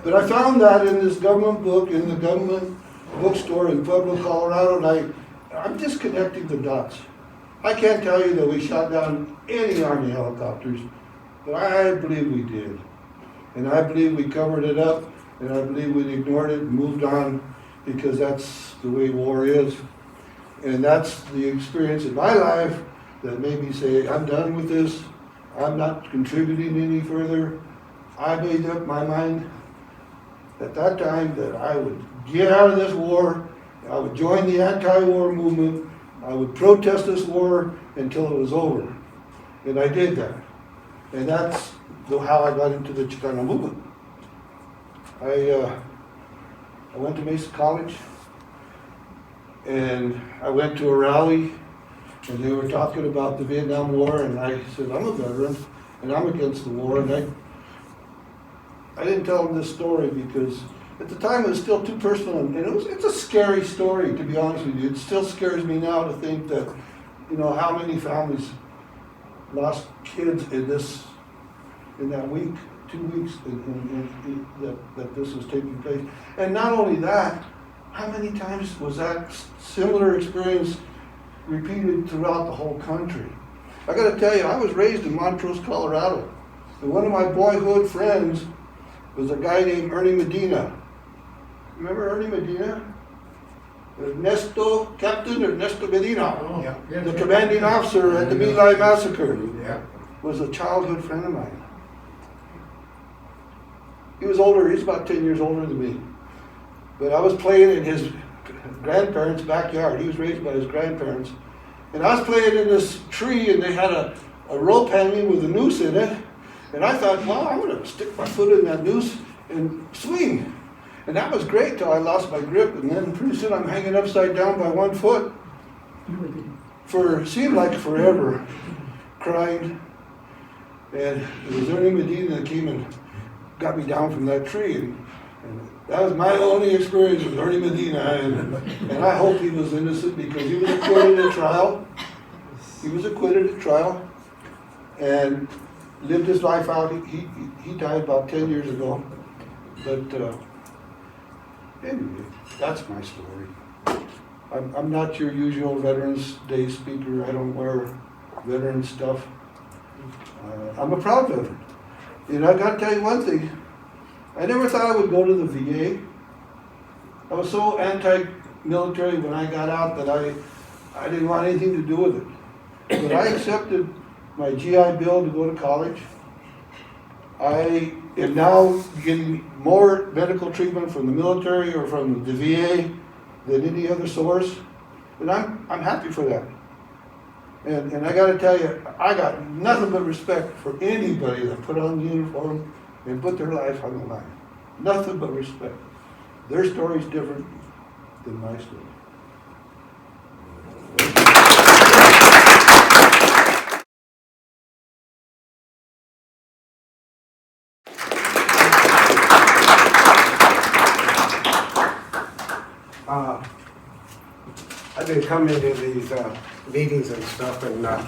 But I found that in this government book, in the government bookstore in Pueblo, Colorado, and I'm just connecting the dots. I can't tell you that we shot down any Army helicopters, but I believe we did. And I believe we covered it up, and I believe we ignored it and moved on, because that's the way war is. And that's the experience in my life that made me say, I'm done with this. I'm not contributing any further. I made up my mind at that time that I would get out of this war. I would join the anti-war movement. I would protest this war until it was over. And I did that. And that's how I got into the Chicano movement. I went to Mesa College, and I went to a rally and they were talking about the Vietnam War, and I said, I'm a veteran, and I'm against the war, and I didn't tell them this story because at the time it was still too personal, and it's a scary story, to be honest with you. It still scares me now to think that, how many families lost kids in that week, 2 weeks that this was taking place. And not only that, how many times was that similar experience repeated throughout the whole country? I gotta tell you, I was raised in Montrose, Colorado. And one of my boyhood friends was a guy named Ernie Medina. Remember Ernie Medina? Captain Ernesto Medina, the commanding officer at the My Lai massacre, was a childhood friend of mine. He was older, he's about 10 years older than me. But I was playing in his grandparents' backyard. He was raised by his grandparents. And I was playing in this tree, and they had a rope hanging with a noose in it. And I thought, well, I'm gonna stick my foot in that noose and swing. And that was great till I lost my grip, and then pretty soon I'm hanging upside down by 1 foot for seemed like forever, crying. And it was Ernie Medina that came and got me down from that tree, and that was my only experience with Ernie Medina, and I hope he was innocent because he was acquitted at trial. He was acquitted at trial and lived his life out. He died about 10 years ago, but anyway, that's my story. I'm not your usual Veterans Day speaker. I don't wear veteran stuff. I'm a proud veteran. And I gotta tell you one thing, I never thought I would go to the VA. I was so anti-military when I got out that I didn't want anything to do with it. But I accepted my GI Bill to go to college. I am now getting more medical treatment from the military or from the VA than any other source, and I'm happy for that. And I gotta tell you, I got nothing but respect for anybody that put on the uniform and put their life on the line. Nothing but respect. Their story's different than my story.
I've been coming to these meetings and stuff, and I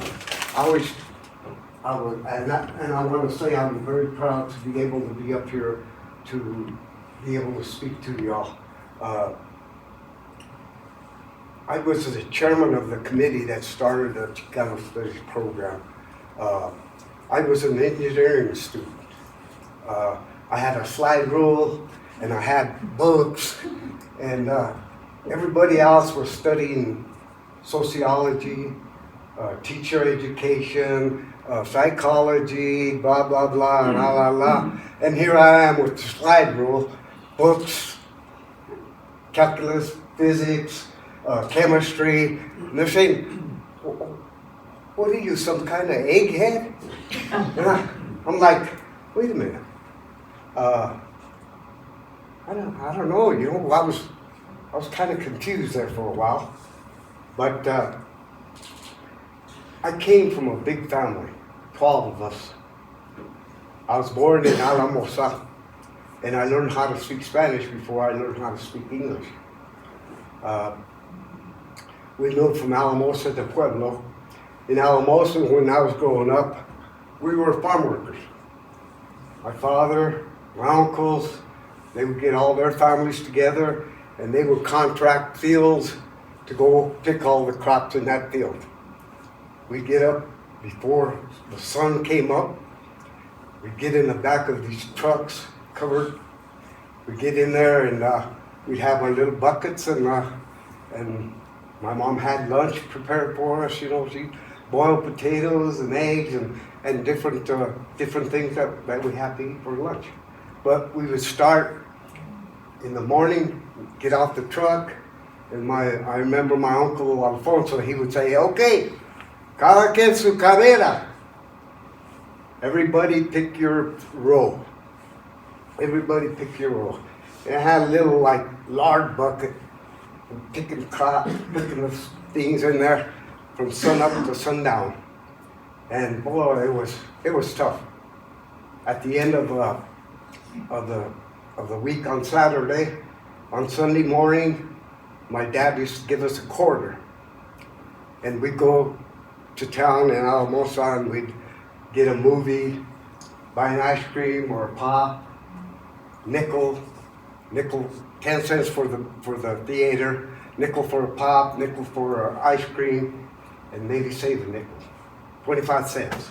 want to say I'm very proud to be able to be up here to be able to speak to y'all. I was the chairman of the committee that started the Chicano Studies program. I was an engineering student. I had a slide rule, and I had books, and everybody else was studying sociology, teacher education, psychology, blah, blah, blah, and la, la, la. And here I am with the slide rule, books, calculus, physics, chemistry. And they're saying, what are you, some kind of egghead? And I'm like, wait a minute. I don't know, I was kind of confused there for a while, but I came from a big family, 12 of us. I was born in Alamosa, and I learned how to speak Spanish before I learned how to speak English. We moved from Alamosa to Pueblo. In Alamosa, when I was growing up, we were farm workers. My father, my uncles, they would get all their families together, and they would contract fields to go pick all the crops in that field. We'd get up before the sun came up. We'd get in the back of these trucks covered. We'd get in there, and we'd have our little buckets, and my mom had lunch prepared for us. She'd boil potatoes and eggs and different things that we had to eat for lunch. But we would start in the morning, get off the truck, and I remember my uncle Alfonso, he would say, okay, cada quien su carrera. Everybody pick your row. Everybody pick your row. And I had a little lard bucket, picking the things in there. from sun up to sundown. And boy, it was tough. At the end of the week on Saturday, on Sunday morning, my dad used to give us a quarter. And we'd go to town in Alamosa and we'd get a movie, buy an ice cream or a pop, nickel, 10 cents for the theater, nickel for a pop, nickel for ice cream, and maybe save a nickel, 25 cents.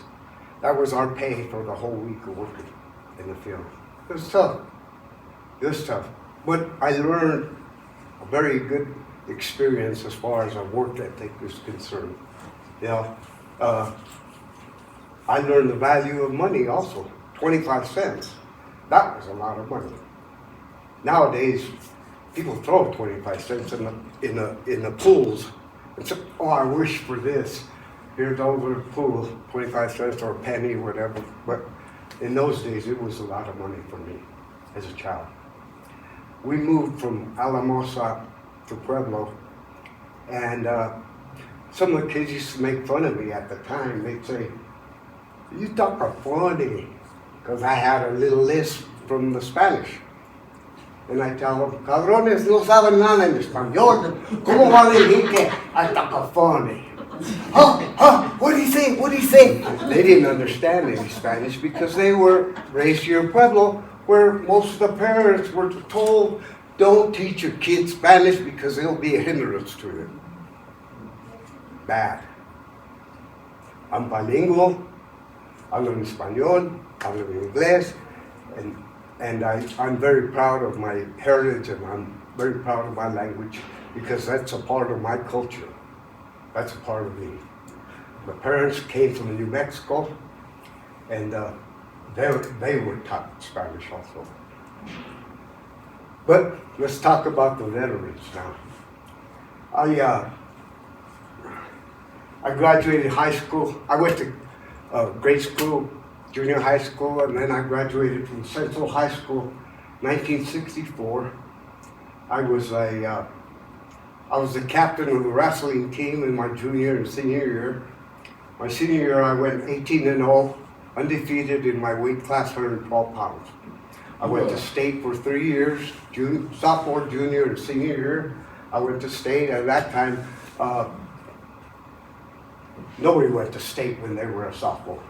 That was our pay for the whole week of working in the field. It was tough. It was tough. But I learned a very good experience as far as our work ethic is concerned. You know, I learned the value of money also. 25 cents. That was a lot of money. Nowadays, people throw 25 cents in the pools and say, "Oh, I wish for this. Here's over the pool, 25 cents or a penny, whatever." But in those days, it was a lot of money for me as a child. We moved from Alamosa to Pueblo, and some of the kids used to make fun of me at the time. They'd say, "You talk funny," because I had a little lisp from the Spanish. And I tell them, "Cabrones, no saben nada en español. ¿Cómo va a decir que I talk funny?" What do you say? What do you say? They didn't understand any Spanish because they were raised here in Pueblo, where most of the parents were told, "Don't teach your kids Spanish because it'll be a hindrance to them." Bad. I'm bilingual. Hablo en español, hablo en inglés, and I'm very proud of my heritage, and I'm very proud of my language because that's a part of my culture. That's a part of me. My parents came from New Mexico, and they were taught Spanish also. But let's talk about the veterans now. I graduated high school. I went to grade school, junior high school, and then I graduated from Central High School, 1964. I was the captain of the wrestling team in my junior and senior year. My senior year, I went 18-0, undefeated in my weight class, 112 pounds. I went to state for 3 years, sophomore, junior, and senior year. I went to state. At that time, nobody went to state when they were a sophomore.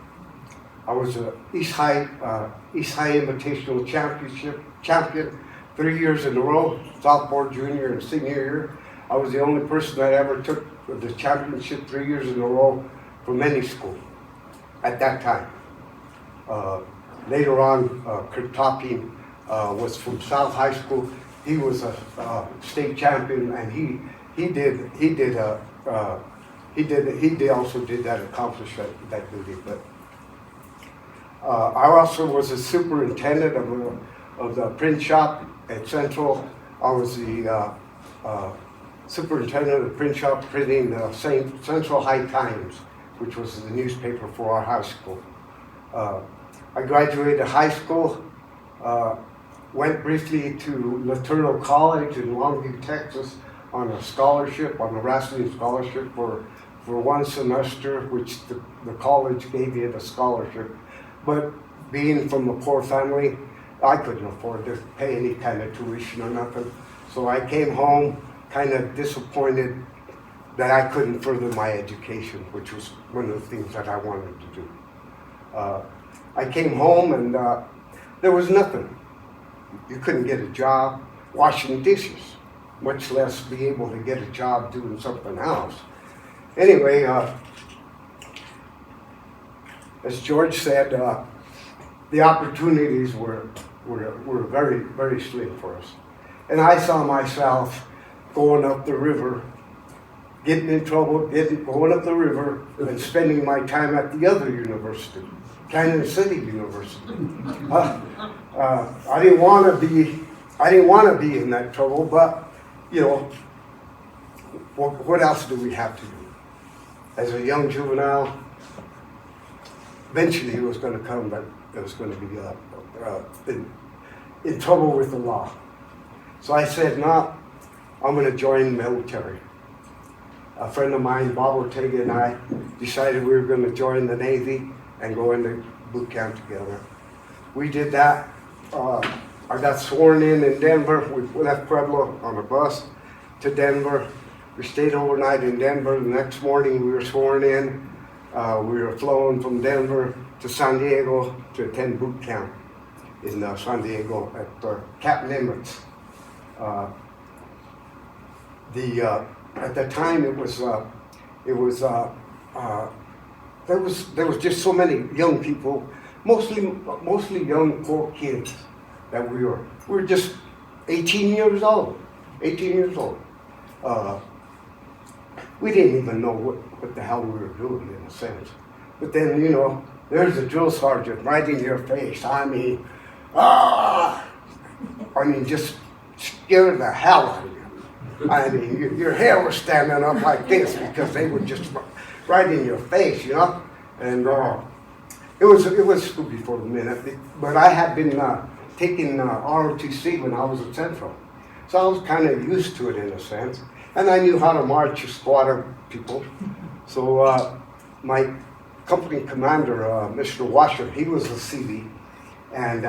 I was an East High Invitational champion 3 years in a row, sophomore, junior, and senior year. I was the only person that ever took the championship 3 years in a row from any school at that time. Later on, Kurt Topping was from South High School. He was a state champion, and he also did that, accomplish that duty. But I also was a superintendent of the print shop at Central. I was the superintendent of the print shop printing the Central High Times, which was the newspaper for our high school. I graduated high school, went briefly to Laterno College in Longview, Texas, on a scholarship, on a wrestling scholarship for 1 semester, which the college gave me the scholarship. But being from a poor family, I couldn't afford to pay any kind of tuition or nothing. So I came home kind of disappointed that I couldn't further my education, which was one of the things that I wanted to do. I came home and there was nothing. You couldn't get a job washing dishes, much less be able to get a job doing something else. Anyway, as George said, the opportunities were very, very slim for us. And I saw myself going up the river, getting in trouble, going up the river, and spending my time at the other university, Kansas City University. I didn't want to be in that trouble, but you know, what else do we have to do? As a young juvenile, eventually it was going to come that it was going to be in trouble with the law. So I said, no, I'm going to join the military. a friend of mine, Bob Ortega, and I decided we were going to join the Navy and go into boot camp together. We did that. I got sworn in Denver. We left Pueblo on a bus to Denver. We stayed overnight in Denver. The next morning we were sworn in. We were flown from Denver to San Diego to attend boot camp in San Diego at Captain Emmett's. At the time there was just so many young people, mostly young poor kids that we were just 18 years old. We didn't even know what the hell we were doing in a sense. But then, you know, there's a drill sergeant right in your face. I mean, just scared the hell out of you. I mean, your hair was standing up like this because they were just right in your face, you know. And it was spooky for a minute. But I had been taking ROTC when I was at Central, so I was kind of used to it in a sense, and I knew how to march a squad of people. So my company commander, Mr. Washer, he was a CV, and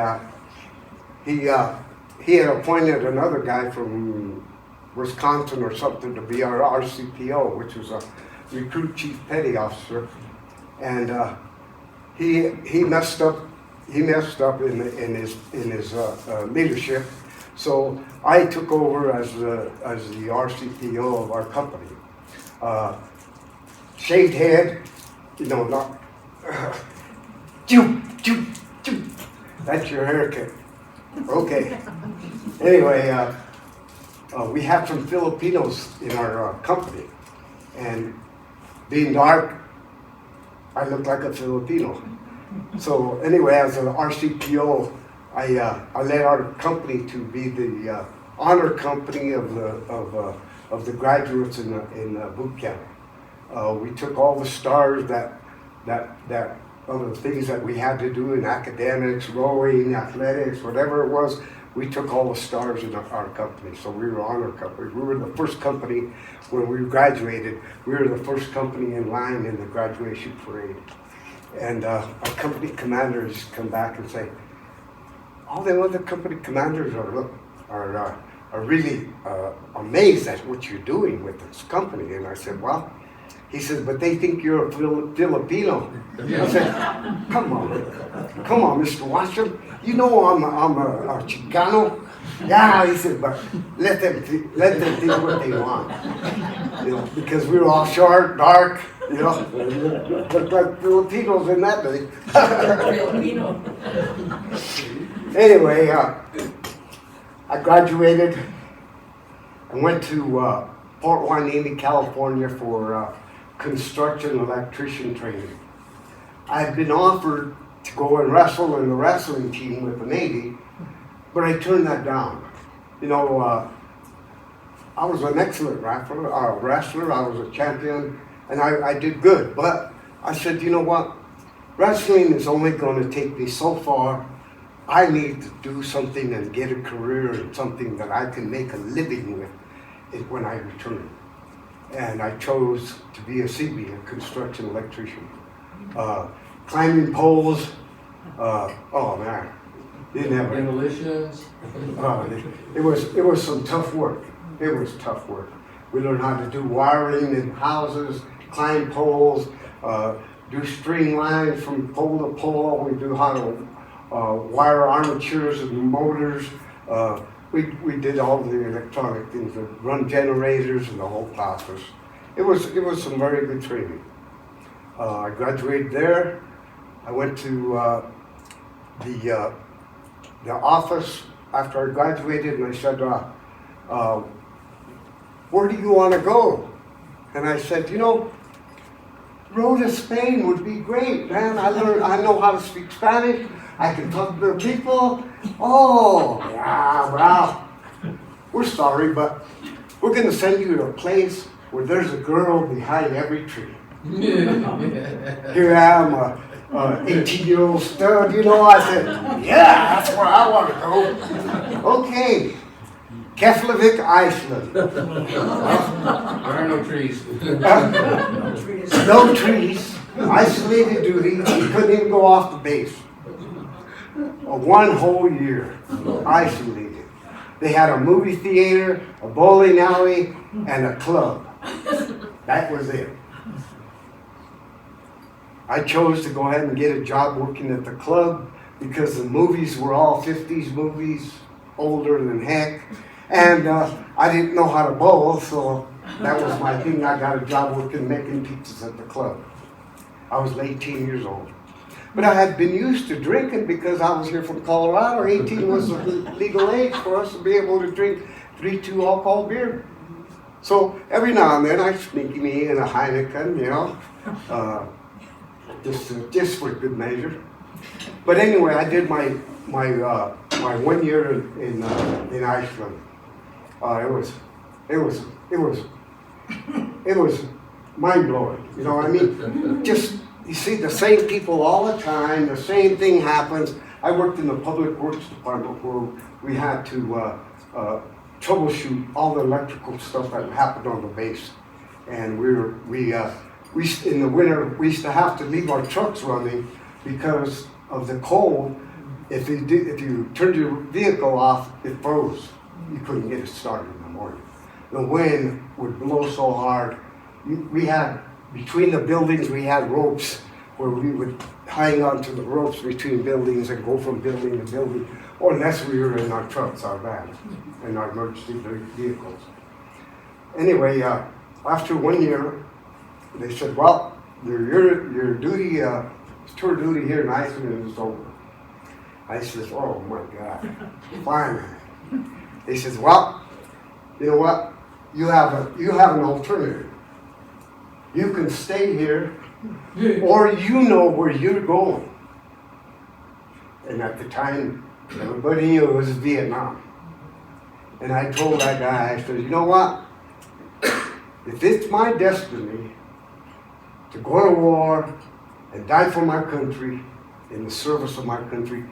he had appointed another guy from Wisconsin or something to be our RCPO, which was a recruit chief petty officer, and he messed up. He messed up in his leadership, so I took over as the RCPO of our company. Shaved head, you know, not. That's your haircut. Okay. Anyway, we had some Filipinos in our company, and being dark, I looked like a Filipino. So anyway, as an RCPO, I led our company to be the honor company of the graduates in boot camp. We took all the stars that of the things that we had to do in academics, rowing, athletics, whatever it was. We took all the stars in our company, so we were honor company. We were the first company when we graduated. We were the first company in line in the graduation parade. And our company commanders come back and say, all the other company commanders are really amazed at what you're doing with this company. And I said, well, he says, but they think you're a Filipino. I said, come on, Mr. Washington. You know I'm a Chicano. Yeah, he said, but let them think what they want. You know, because we were all short, dark, you know, looked like Filipinos in that day.
Filipino.
Anyway, I graduated and went to Fort Hueneme, California for construction electrician training. I had been offered to go and wrestle in the wrestling team with the Navy, but I turned that down. You know, I was an excellent wrestler, I was a champion, and I did good, but I said, you know what, wrestling is only going to take me so far. I need to do something and get a career in something that I can make a living with when I return. And I chose to be a CB, a construction electrician. Climbing poles, oh man,
Demolitions.
it was some tough work. It was tough work. We learned how to do wiring in houses, climb poles, do string lines from pole to pole. We do how to wire armatures and motors. We did all the electronic things, run generators and the whole process. It was some very good training. I graduated there. I went to the office after I graduated, and I said, where do you want to go? And I said, you know, road to Spain would be great, man. I know how to speak Spanish. I can talk to the people. Oh, yeah, well, we're sorry, but we're going to send you to a place where there's a girl behind every tree. Here I am, a 18-year-old stud, you know. I said, yeah, that's where I want to go. Okay. Keflavik, Iceland.
There are no trees.
No trees, isolated duty, you couldn't even go off the base. One whole year, isolated. They had a movie theater, a bowling alley, and a club. That was it. I chose to go ahead and get a job working at the club because the movies were all 50s movies, older than heck. And I didn't know how to bowl, so that was my thing. I got a job working making pizzas at the club. I was 18 years old. But I had been used to drinking because I was here from Colorado. 18 was the legal age for us to be able to drink 3.2 alcohol beer. So every now and then I sneak me in a Heineken, you know, just for good measure. But anyway, I did my 1 year in Iceland. It was mind blowing. You know what I mean? Just you see the same people all the time. The same thing happens. I worked in the public works department where we had to troubleshoot all the electrical stuff that happened on the base, and we in the winter we used to have to leave our trucks running because of the cold. If you turned your vehicle off, it froze. You couldn't get it started in the morning. The wind would blow so hard. We had, between the buildings, we had ropes where we would hang onto the ropes between buildings and go from building to building, or unless we were in our trucks, our vans, and our emergency vehicles. Anyway, after 1 year, they said, well, your duty, tour duty here in Iceland is over. I says, oh my God, fine. They says, well, you know what? You have an alternative. You can stay here, or you know where you're going. And at the time, everybody knew it was Vietnam. And I told that guy, I said, you know what? If it's my destiny to go to war and die for my country, in the service of my country,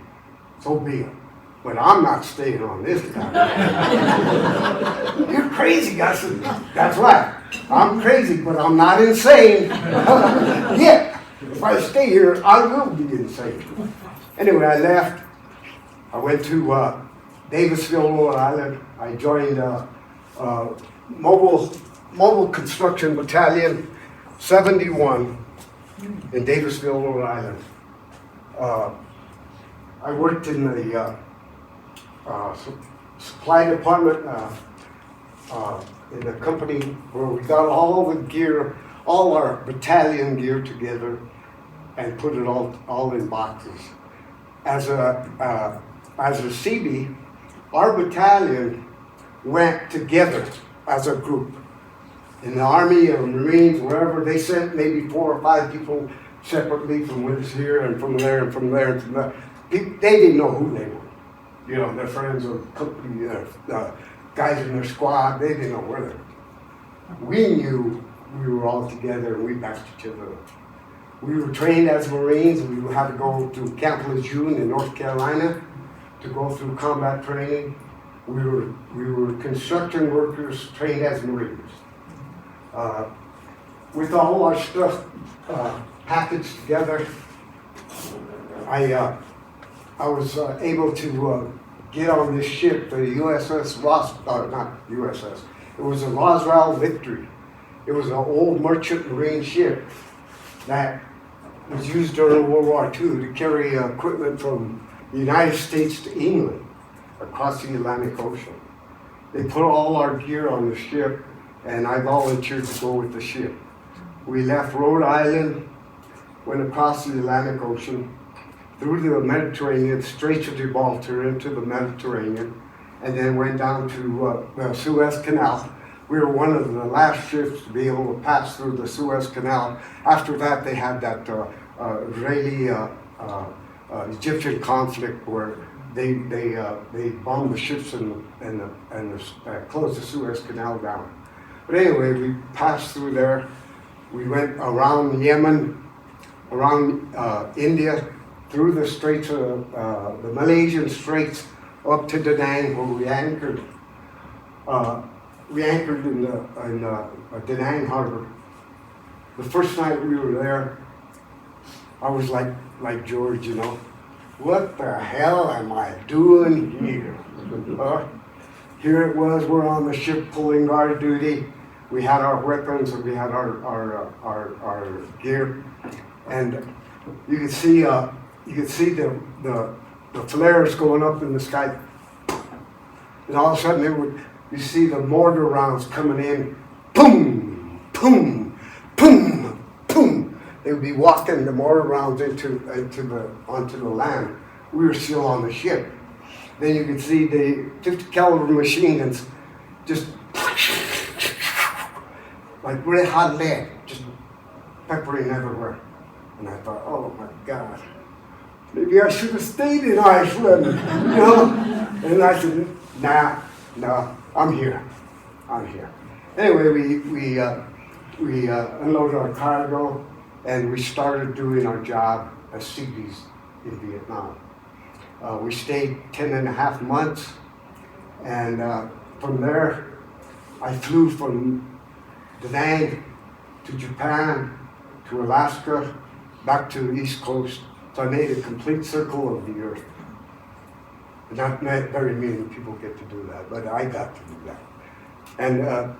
so be it. But I'm not staying on this guy. You're crazy, I said. That's right. I'm crazy, but I'm not insane. Yeah, if I stay here, I will be insane. Anyway, I left. I went to Davisville, Rhode Island. I joined Mobile Construction Battalion 71 in Davisville, Rhode Island. I worked in the supply department in the company where we got all the gear, all our battalion gear together and put it all in boxes. As a CB, our battalion went together as a group. In the Army or Marines, wherever, they sent maybe 4 or 5 people separately from us here and from there and from there and from there. They didn't know who they were. You know, their friends or company, guys in their squad, they didn't know where they were. We knew we were all together and we backed each other up. We were trained as Marines. We had to go to Camp Lejeune in North Carolina to go through combat training. We were construction workers trained as Marines. With all our stuff packaged together, I was able to get on this ship, the USS not USS, it was a Roswell Victory. It was an old merchant marine ship that was used during World War II to carry equipment from the United States to England across the Atlantic Ocean. They put all our gear on the ship, and I volunteered to go with the ship. We left Rhode Island, went across the Atlantic Ocean, through the Mediterranean, Straits of Gibraltar into the Mediterranean, and then went down to the Suez Canal. We were one of the last ships to be able to pass through the Suez Canal. After that, they had that Israeli-Egyptian conflict where they bombed the ships and closed the Suez Canal down. But anyway, we passed through there. We went around Yemen, around India, through the Straits of the Malaysian Straits up to Da Nang, where we anchored. we anchored in Da Nang Harbor. The first night we were there, I was like George, you know, what the hell am I doing here? Here it was, we're on the ship pulling guard duty. We had our weapons and we had our gear, and you could see the flares going up in the sky, and all of a sudden you see the mortar rounds coming in, boom, boom, boom, boom. They would be walking the mortar rounds onto the land. We were still on the ship. Then you could see the 50 caliber machine guns just like red hot lead, just peppering everywhere. And I thought, oh my God, maybe I should have stayed in Iceland, you know? And I said, nah, I'm here. Anyway, we unloaded our cargo and we started doing our job as Seabees in Vietnam. We stayed 10.5 months, and from there, I flew from Da Nang to Japan, to Alaska, back to the East Coast. So I made a complete circle of the earth. Not very many people get to do that, but I got to do that. And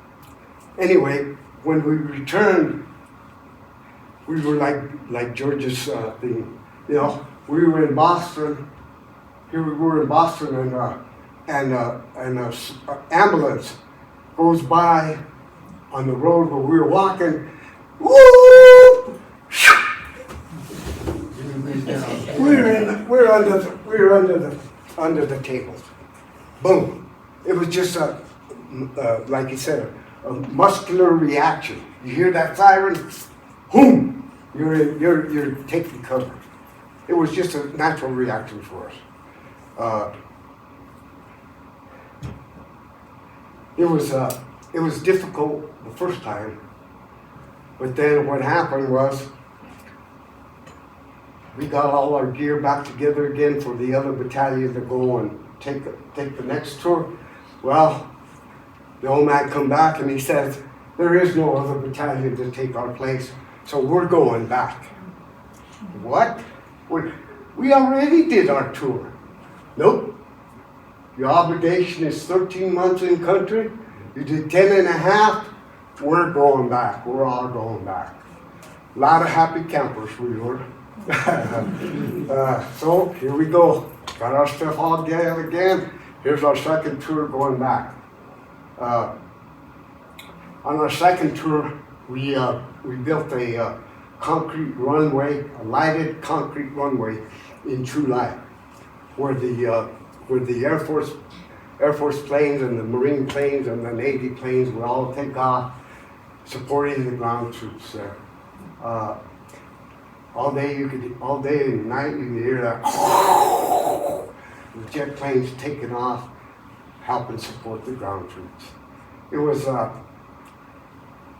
anyway, when we returned, we were like George's thing, you know. We were in Boston. Here we were in Boston, and an ambulance goes by on the road where we were walking. Woo! We're under the tables. Boom! It was just like you said, a muscular reaction. You hear that siren? Boom! You're taking cover. It was just a natural reaction for us. It was difficult the first time, but then what happened was we got all our gear back together again for the other battalion to go and take the next tour. Well, the old man come back and he says, there is no other battalion to take our place, so we're going back. What? We already did our tour. Nope. Your obligation is 13 months in country. You did 10.5. We're going back. We're all going back. A lot of happy campers we were. So here we go. Got our stuff all together again. Here's our second tour going back. On our second tour, we built a concrete runway, a lighted concrete runway in True Light, where the Air Force planes and the Marine planes and the Navy planes would all take off, supporting the ground troops there. All day and night you could hear that the jet planes taking off, helping support the ground troops.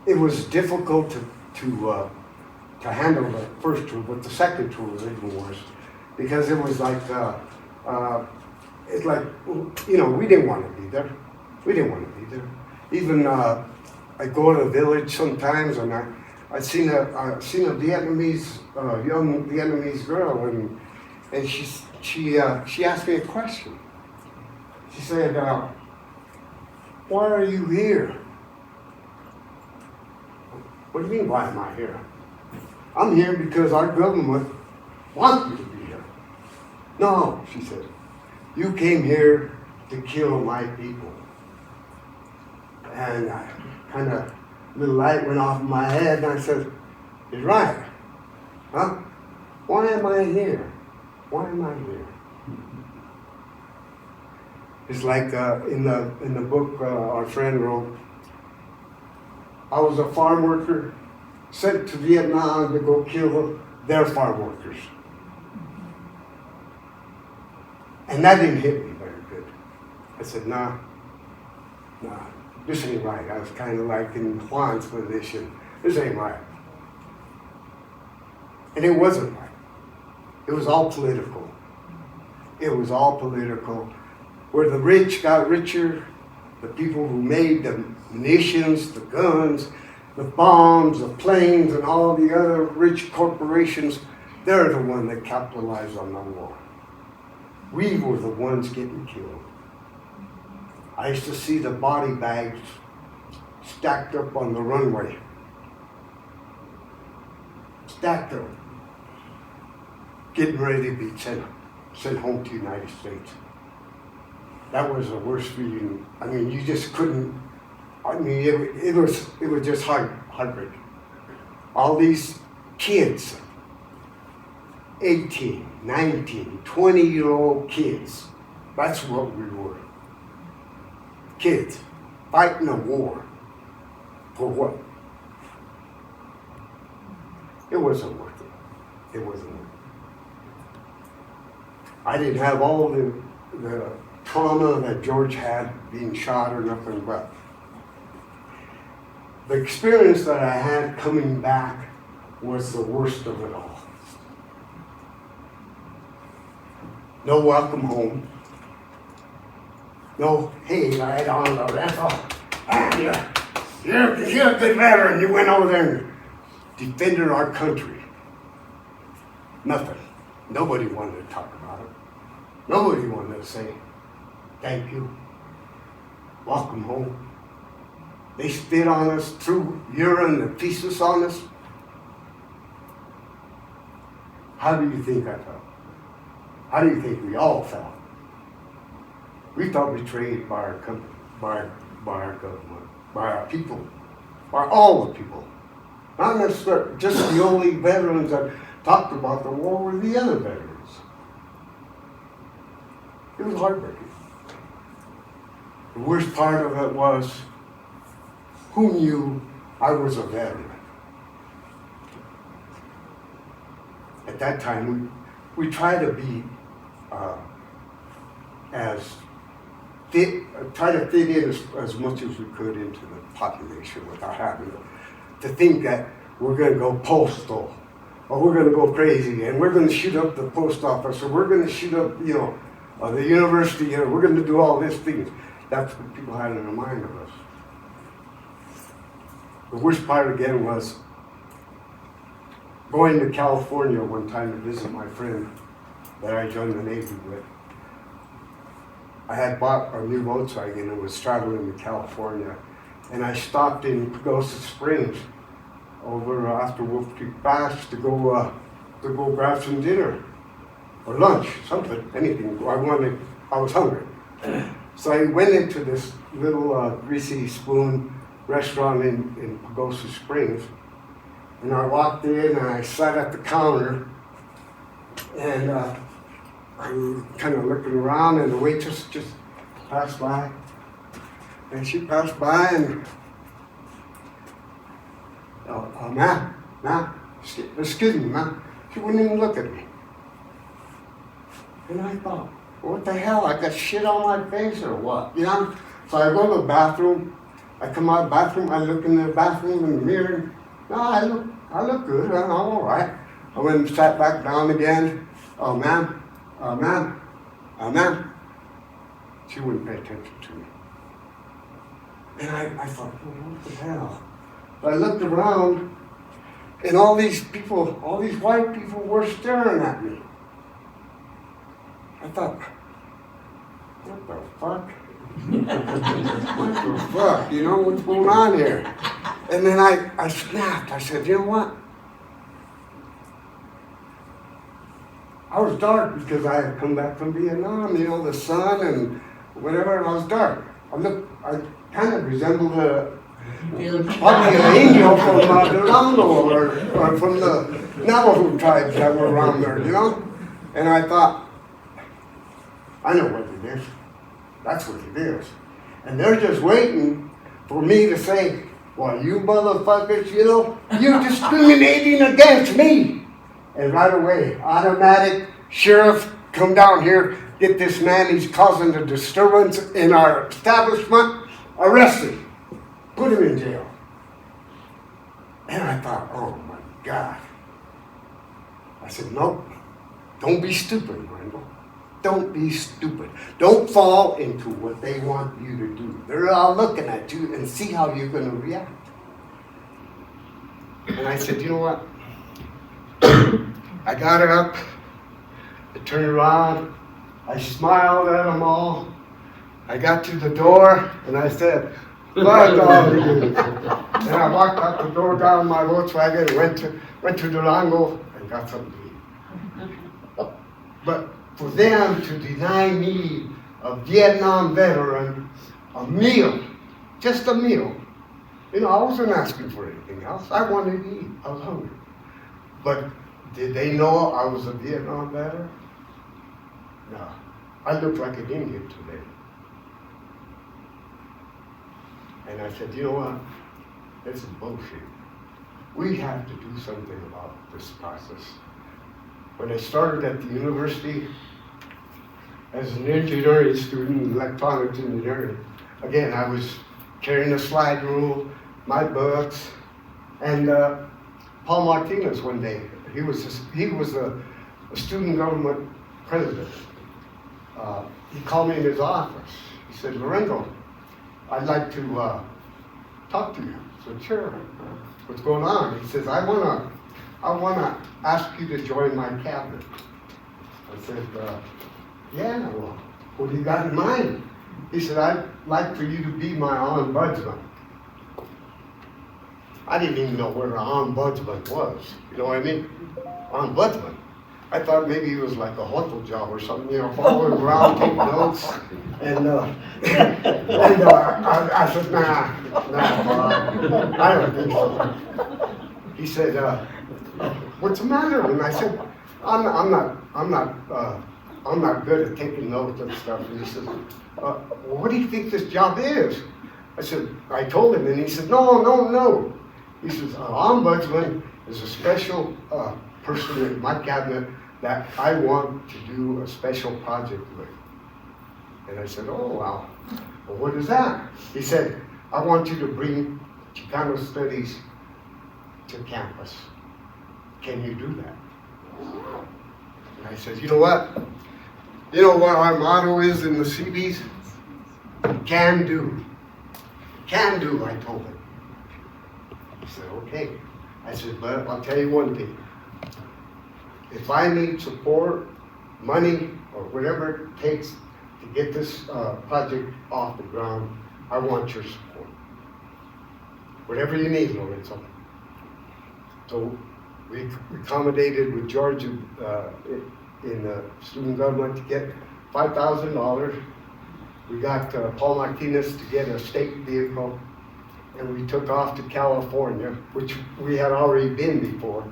It was difficult to handle the first tour, but the second tour was even worse, because it was like it's like, you know, we didn't want to be there. Even I go to the village sometimes, and I seen a Vietnamese young Vietnamese girl, and she asked me a question. She said, "Why are you here?" What do you mean, why am I here? I'm here because our government wants me to be here. No, she said, you came here to kill my people. And I kind of, a little light went off in my head, and I said, you're right. Huh? Why am I here? Why am I here? It's like in the book our friend wrote, I was a farm worker sent to Vietnam to go kill their farm workers. And that didn't hit me very good. I said, nah, this ain't right. I was kind of like in Juan's position. This ain't right. And it wasn't right. It was all political. Where the rich got richer The people who made the munitions, the guns, the bombs, the planes, and all the other rich corporations, they're the one that capitalized on the war. We were the ones getting killed. I used to see the body bags stacked up on the runway. Stacked up. Getting ready to be sent home to the United States. That was the worst feeling. I mean, you just couldn't, I mean, it was just heartbreaking. All these kids, 18, 19, 20-year-old kids, that's what we were. Kids, fighting a war. For what? It wasn't worth it. It wasn't worth it. I didn't have all the trauma that George had being shot or nothing, but the experience that I had coming back was the worst of it all. No welcome home. No, hey, right on, Lorenzo. You're a good veteran. You went over there and defended our country. Nothing. Nobody wanted to talk about it. Nobody wanted to say, thank you. Welcome home. They spit on us, threw urine and feces on us. How do you think I felt? How do you think we all felt? We felt betrayed by our company, by our government, by our people, by all the people. Not necessarily just the only veterans that talked about the war were the other veterans. It was heartbreaking. The worst part of it was, who knew I was a veteran? At that time, we tried to be try to fit in as much as we could into the population without having to think that we're going to go postal, or we're going to go crazy, and we're going to shoot up the post office, or we're going to shoot up, the university, or we're going to do all these things. That's what people had in their mind of us. The worst part again was going to California one time to visit my friend that I joined the Navy with. I had bought a new Volkswagen and was traveling to California, and I stopped in Pagosa Springs over after Wolf Creek Pass to go grab some dinner or lunch, something, anything. I was hungry. So I went into this little Greasy Spoon restaurant in Pagosa Springs, and I walked in and I sat at the counter, and I'm kind of looking around, and the waitress just passed by, and she passed by, and ma'am, excuse me, ma'am. She wouldn't even look at me. And I thought, what the hell? I got shit on my face or what? So I go to the bathroom. I come out of the bathroom. I look in the bathroom in the mirror. No, I look good. I'm all right. I went and sat back down again. Oh, ma'am. Ma'am. She wouldn't pay attention to me. And I thought, what the hell? So I looked around, and all these people, all these white people were staring at me. I thought, what the fuck? What the fuck? What's going on here? And then I snapped. I said, you know what? I was dark because I had come back from Vietnam, the sun and whatever, and I was dark. I kind of resembled probably an angel from Durango or from the Navajo tribes that were around there, And I thought, I know what it is. That's what it is. And they're just waiting for me to say, well, you motherfuckers, you're discriminating against me. And right away, automatic, sheriff, come down here, get this man, he's causing a disturbance in our establishment, arrest him, put him in jail. And I thought, oh my God. I said, nope, don't be stupid, Randall. Don't be stupid. Don't fall into what they want you to do. They're all looking at you and see how you're going to react. And I said, you know what? I got up, I turned around, I smiled at them all. I got to the door and I said, "Bye, dog." And I walked out the door, got on my Volkswagen, and went to Durango and got something to eat. But for them to deny me, a Vietnam veteran, a meal, just a meal. You know, I wasn't asking for anything else. I wanted to eat. I was hungry. But did they know I was a Vietnam veteran? No. I looked like an Indian today. And I said, you know what? This is bullshit. We have to do something about this process. When I started at the university as an engineering student, electronics engineering, again, I was carrying a slide rule, my books, and Paul Martinez one day, he was a student government president. He called me in his office. He said, "Lorenzo, I'd like to talk to you." I said, "Sure. What's going on?" He says, I wanna ask you to join my cabinet." I said, "Yeah, well, what do you got in mind?" He said, "I'd like for you to be my ombudsman." I didn't even know what an ombudsman was. You know what I mean? Ombudsman. I thought maybe it was like a hotel job or something, you know, following around, taking notes. And I said, nah, I don't think so. He said, "What's the matter?" And I said, I'm not good at taking notes and stuff." And he said, "What do you think this job is?" I told him, and he said, No. He says, "An ombudsman is a special person in my cabinet that I want to do a special project with." And I said, "Oh, wow. Well, what is that?" He said, "I want you to bring Chicano studies to campus. Can you do that?" And I said, "You know what? You know what our motto is in the CBs? Can do. Can do," I told him. He said, "Okay." I said, "But I'll tell you one thing. If I need support, money, or whatever it takes to get this project off the ground, I want your support. Whatever you need, Lorenzo." So we accommodated with George in student government to get $5,000. We got Paul Martinez to get a state vehicle, and we took off to California, which we had already been before.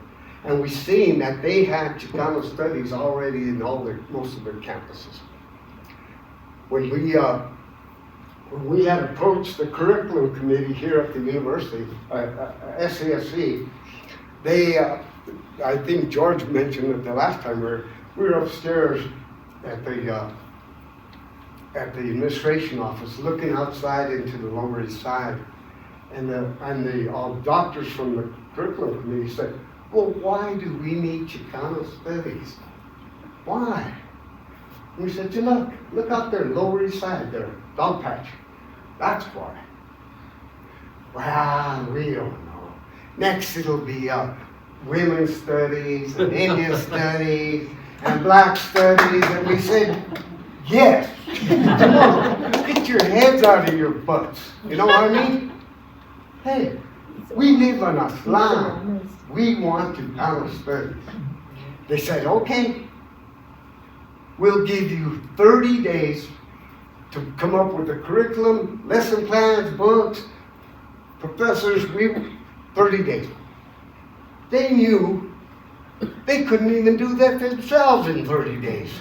And we seen that they had Chicano studies already in most of their campuses. When we had approached the curriculum committee here at the university, SASC, I think George mentioned it the last time we were upstairs at the administration office, looking outside into the Lower East Side, and the doctors from the curriculum committee said, "Well, why do we need Chicano studies? Why?" And we said, look out there, Lower East Side there, dog patch. That's why." "Well, we don't know. Next it'll be women's studies and Indian studies and black studies." And we said, "Yes, come on, get your heads out of your butts." You know what I mean? Hey, we live on a slum. We want Chicano studies. They said, "Okay, we'll give you 30 days to come up with a curriculum, lesson plans, books, professors, 30 days. They knew they couldn't even do that themselves in 30 days.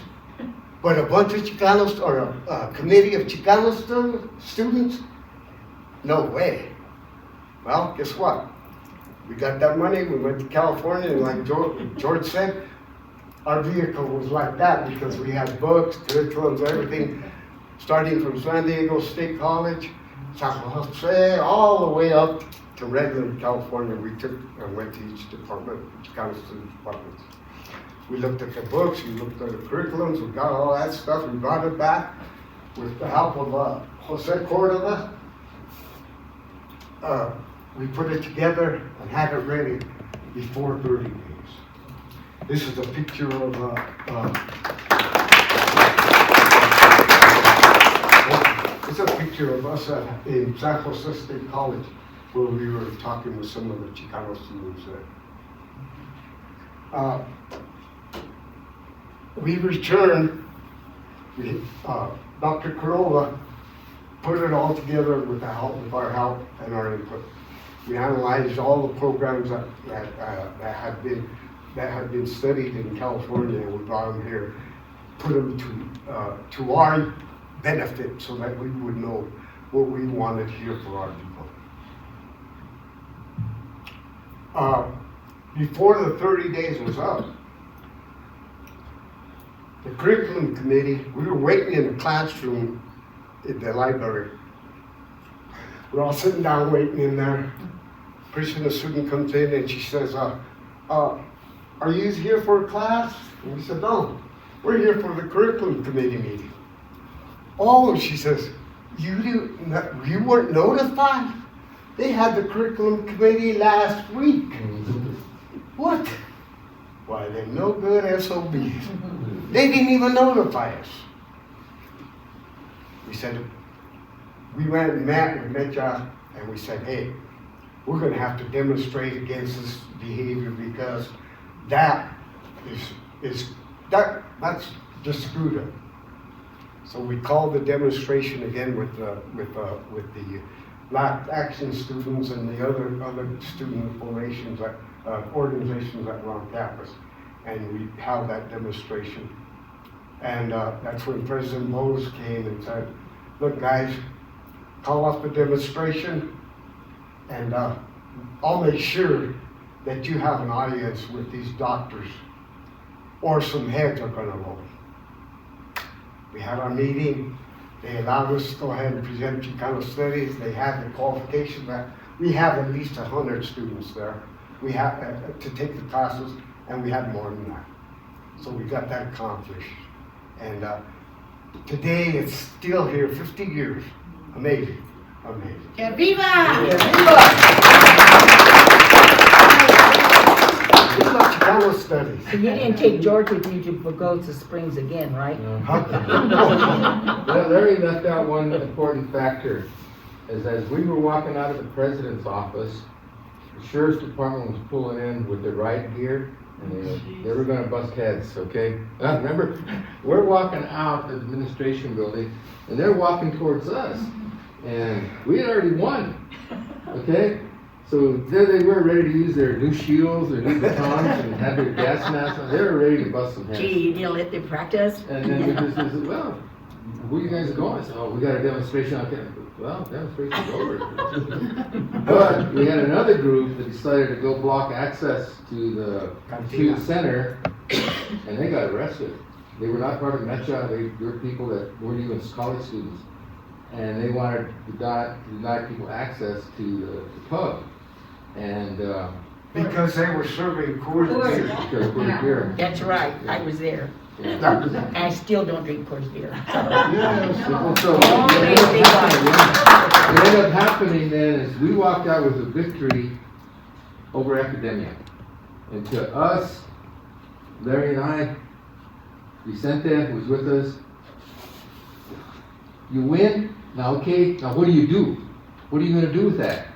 But a bunch of Chicanos, or a committee of Chicano students? No way. Well, guess what? We got that money, we went to California, and like George said, our vehicle was like that because we had books, curriculums, everything, starting from San Diego State College, San Jose, all the way up to Redland, California. We took and went to each department, Chicano student departments. We looked at the books, we looked at the curriculums, we got all that stuff, we brought it back with the help of Jose Cordova. We put it together and had it ready before 30 days. This is a picture of it's a picture of us in San Jose State College, where we were talking with some of the Chicano students there. We returned, Dr. Corolla put it all together with our help and our input. We analyzed all the programs that had been studied in California, and we brought them here, put them to our benefit so that we would know what we wanted here for our people. Before the 30 days was up, the curriculum committee, we were waiting in the classroom in the library. We're all sitting down waiting in there. Pretty soon a student comes in and she says, are you here for a class? And we said, no, we're here for the curriculum committee meeting. Oh, she says, you weren't notified? They had the curriculum committee last week. What? Why, they're no good SOBs. They didn't even notify us. We said, we went and met with Metro, and we said, hey, we're going to have to demonstrate against this behavior because that's just screwed up. So we called the demonstration again with the Black Action students and the other student formations, organizations that were on campus, and we held that demonstration. And that's when President Bose came and said, look guys, call off the demonstration, and I'll make sure that you have an audience with these doctors, or some heads are gonna roll. We had our meeting. They allowed us to go ahead and present Chicano studies. They had the qualification that we have at least 100 students there. We have to take the classes, and we had more than that. So we got that accomplished. And today it's still here, 50 years. Amazing, amazing.
Que viva!
Chicano studies.
So you didn't take George with you to Pagosa Springs again, right?
Larry left out one important factor, is as we were walking out of the president's office, the sheriff's department was pulling in with the riot gear, and they were gonna bust heads, okay? Remember, we're walking out of the administration building, and they're walking towards us, and we had already won, okay? So there they were, ready to use their new shields, their new batons, and had their gas masks on. They were ready to bust some heads.
Gee, you didn't let them practice?
And then we just said, well, where you guys going? I said, oh, we got a demonstration out there. Well, demonstration's over. But we had another group that decided to go block access to the student center, and they got arrested. They were not part of Metro. They were people that weren't even college students. And they wanted to deny people access to the pub. And
Because they were serving Coors beer.
That's right, I was there.
yeah.
I still don't drink Coors beer.
So what ended up happening then is we walked out with a victory over academia. And to us, Larry and I, Vicente was with us. You win, now okay, now what do you do? What are you gonna do with that?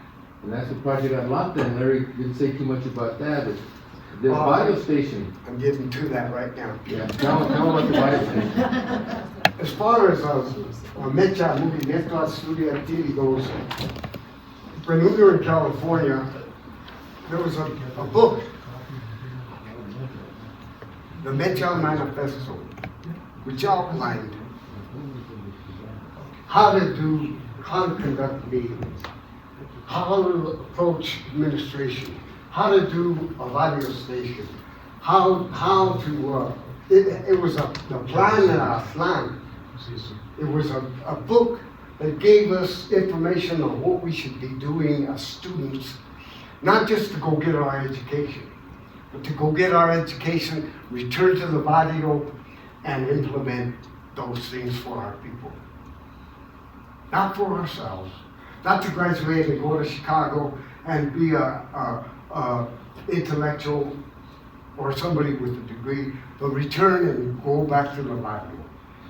And that's the Project Atlanta, and Larry didn't say too much about that, but the bio station.
I'm getting to that right now.
Yeah, tell about the bio station.
As far as Mecha Movimiento Estudiantil goes, when we were in California, there was a book, the Metro Manifesto, which outlined how to conduct meetings, how to approach administration, how to do a radio station, how to, it was the plan. It was a book that gave us information on what we should be doing as students, not just to go get our education, but to go get our education, return to the barrio, and implement those things for our people. Not for ourselves, not to graduate and go to Chicago and be a intellectual or somebody with a degree, but return and go back to the barrio.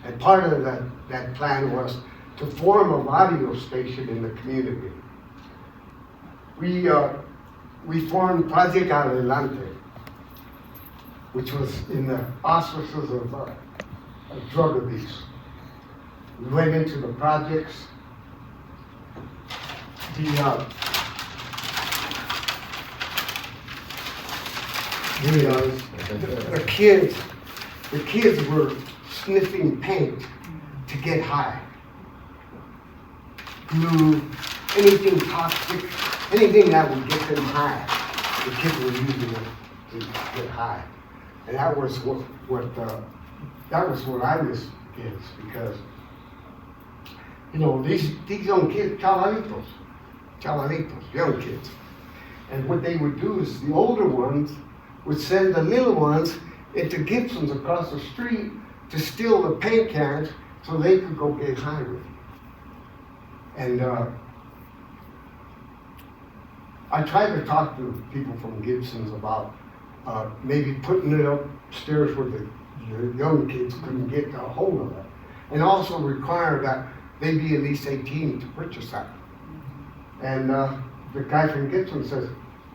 And part of that plan was to form a radio station in the community. We formed Project Adelante, which was in the auspices of drug abuse. We went into the projects. The kids were sniffing paint to get high. Glue, anything toxic, anything that would get them high. The kids were using it to get high. And that was what I was against, because these young kids, chavalitos, young kids. And what they would do is the older ones would send the little ones into Gibson's across the street to steal the paint cans so they could go get high with it. And I tried to talk to people from Gibson's about maybe putting it upstairs where the young kids couldn't get a hold of it. And also require that they be at least 18 to purchase that. And the guy from Gibson says,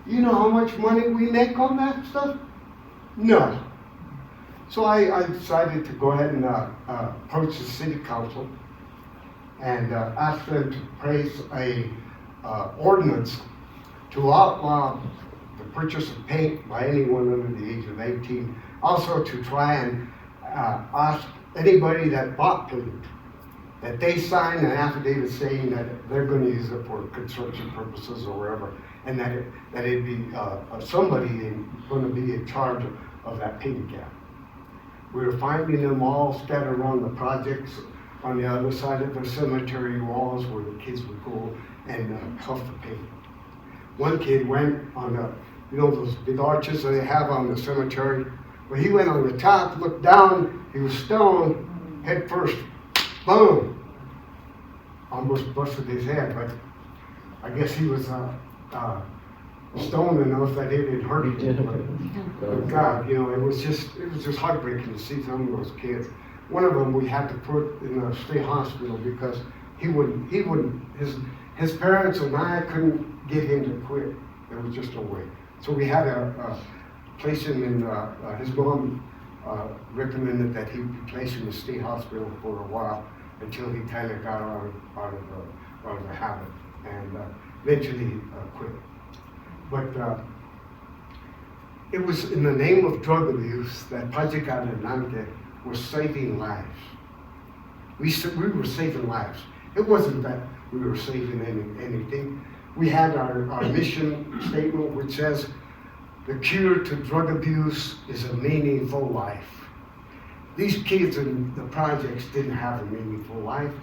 "You know how much money we make on that stuff?" No. So I decided to go ahead and approach the city council and ask them to place a ordinance to outlaw the purchase of paint by anyone under the age of 18. Also to try and ask anybody that bought paint that they sign an affidavit saying that they're going to use it for construction purposes or wherever, and that it'd be somebody going to be in charge of that paint can. We were finding them all scattered around the projects on the other side of the cemetery walls where the kids would go and huff the paint. One kid went on those big arches that they have on the cemetery. Well, he went on the top, looked down, he was stoned, head first, boom! Almost busted his head, but I guess he was stoned enough that it didn't hurt him. But God, it was just heartbreaking to see some of those kids. One of them we had to put in a state hospital because his parents and I couldn't get him to quit. There was just no way. So we had to place him in, his mom recommended that he be placed in the state hospital for a while until he kind of got out of the habit, and eventually quit. But it was in the name of drug abuse that Project Adelante was saving lives. We were saving lives. It wasn't that we were saving anything. We had our mission statement, which says, "The cure to drug abuse is a meaningful life." These kids in the projects didn't have a meaningful life.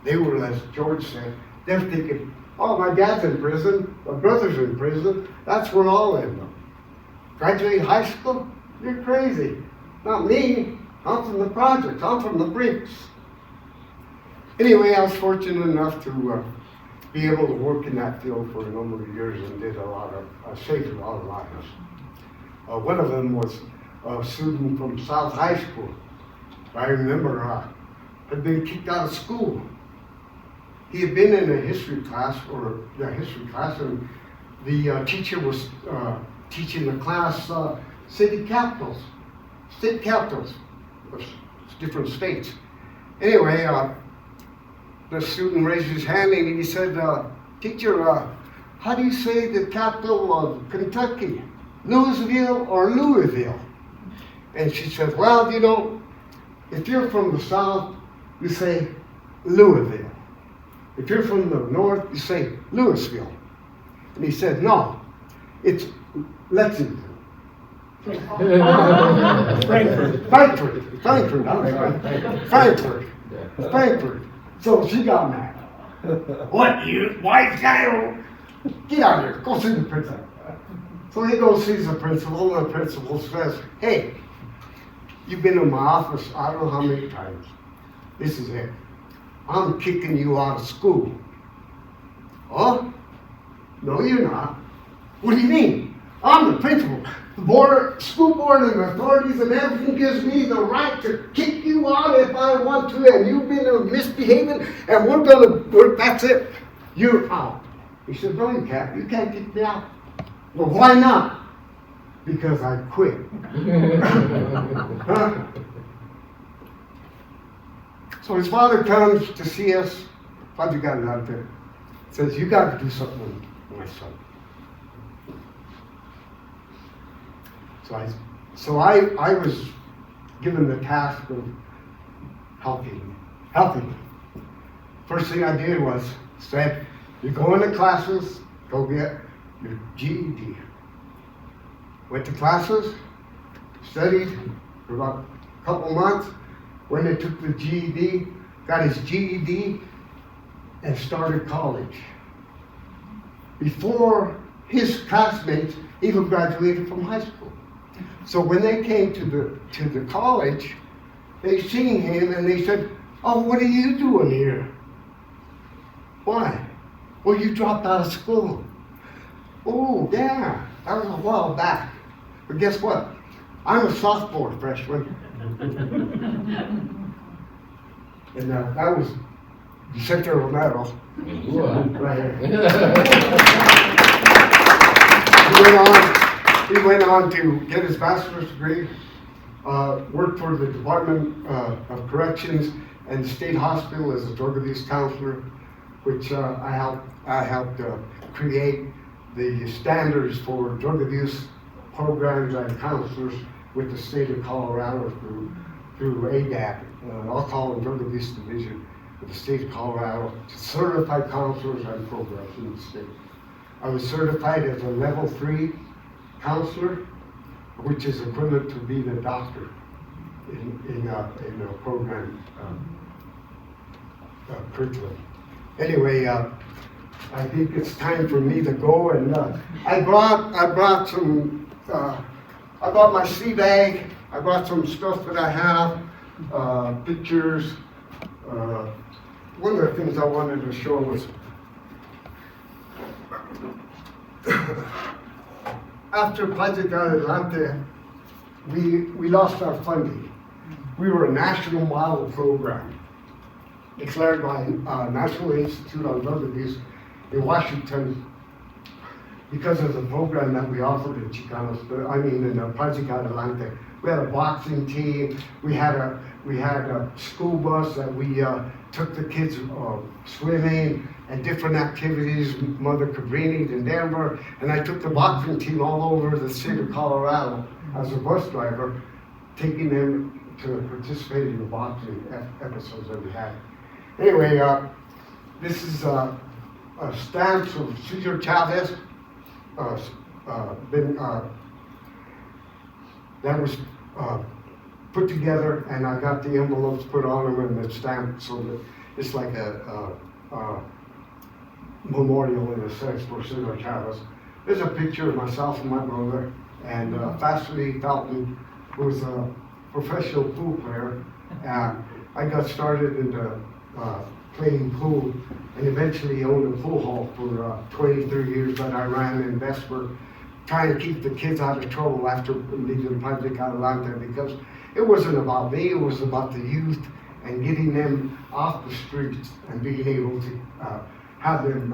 They were, as George said, they're thinking, "Oh, my dad's in prison, my brother's in prison, that's where I'll end up. Graduate high school? You're crazy. Not me. I'm from the projects, I'm from the bricks." Anyway, I was fortunate enough to be able to work in that field for a number of years and saved a lot of lives. One of them was a student from South High School. I remember had been kicked out of school. He had been in a history class, and the teacher was teaching the class state capitals of different states. Anyway, the student raised his hand and he said, "Teacher, how do you say the capital of Kentucky? Louisville or Louisville?" And she said, "Well, if you're from the South, you say Louisville. If you're from the North, you say Louisville." And he said, "No, it's Lexington." Frankfurt. So she got mad. "What, you white guy? Get out of here, go see the prison." So he goes, sees the principal, and the principal says, hey, you've been in my office I don't know how many times. This is it. I'm kicking you out of school. Oh? No, you're not. What do you mean? I'm the principal. The board, school board and authorities and everything gives me the right to kick you out if I want to, and you've been misbehaving, and we're gonna work, that's it. You're out. He said, no, you can't. You can't kick me out. Well, why not? Because I quit. Huh? So his father comes to see us. Father got it out there. Says, you got to do something with my son. So I was given the task of helping. First thing I did was said, you go into classes, go get your GED. Went to classes, studied for about a couple months. When they took the GED, got his GED, and started college. Before his classmates even graduated from high school. So when they came to the college, they seen him and they said, oh, what are you doing here? Why? Well, you dropped out of school. Oh, yeah, that was a while back. But guess what? I'm a sophomore freshman. And that was Vicente Romero. Right here. He went on to get his bachelor's degree, worked for the Department of Corrections and the state hospital as a drug abuse counselor, which I helped create the standards for drug abuse programs and counselors with the state of Colorado through ADAP, Alcohol and Drug Abuse Division of the state of Colorado, to certify counselors and programs in the state. I was certified as a level 3 counselor, which is equivalent to being a doctor in a program curriculum. Anyway, I think it's time for me to go, and I brought my sea bag. I brought some stuff that I have, pictures. One of the things I wanted to show was after Project Adelante, we lost our funding. We were a national model program declared by National Institute on Drug Abuse in Washington because of the program that we offered in Chicano, in Project Adelante. We had a boxing team. We had a school bus that we took the kids swimming and different activities, Mother Cabrini in Denver, and I took the boxing team all over the state of Colorado as a bus driver, taking them to participate in the boxing episodes that we had. Anyway, this is a stamp of Cesar Chavez, that was put together, and I got the envelopes put on them and the stamp, so that it's like a memorial in a sense for Cesar Chavez. There's a picture of myself and my brother, and Fastly Fountain, who was a professional pool player. I got started into playing pool and eventually owned a pool hall for 23 years that I ran in Vesper, trying to keep the kids out of trouble after leaving Project Adelante, because it wasn't about me, it was about the youth and getting them off the streets and being able to have them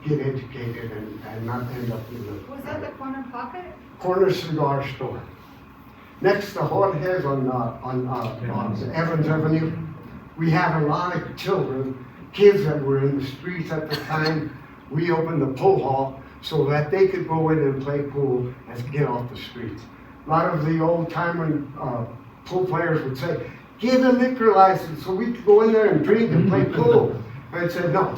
get educated and not end up in the...
Was that the corner pocket?
Corner cigar store. Next to Jorge's on Evans Avenue, we had a lot of children, kids that were in the streets at the time. We opened the pool hall so that they could go in and play pool and get off the streets. A lot of the old-timer pool players would say, "Give a liquor license so we could go in there and drink and play pool." I said, "No.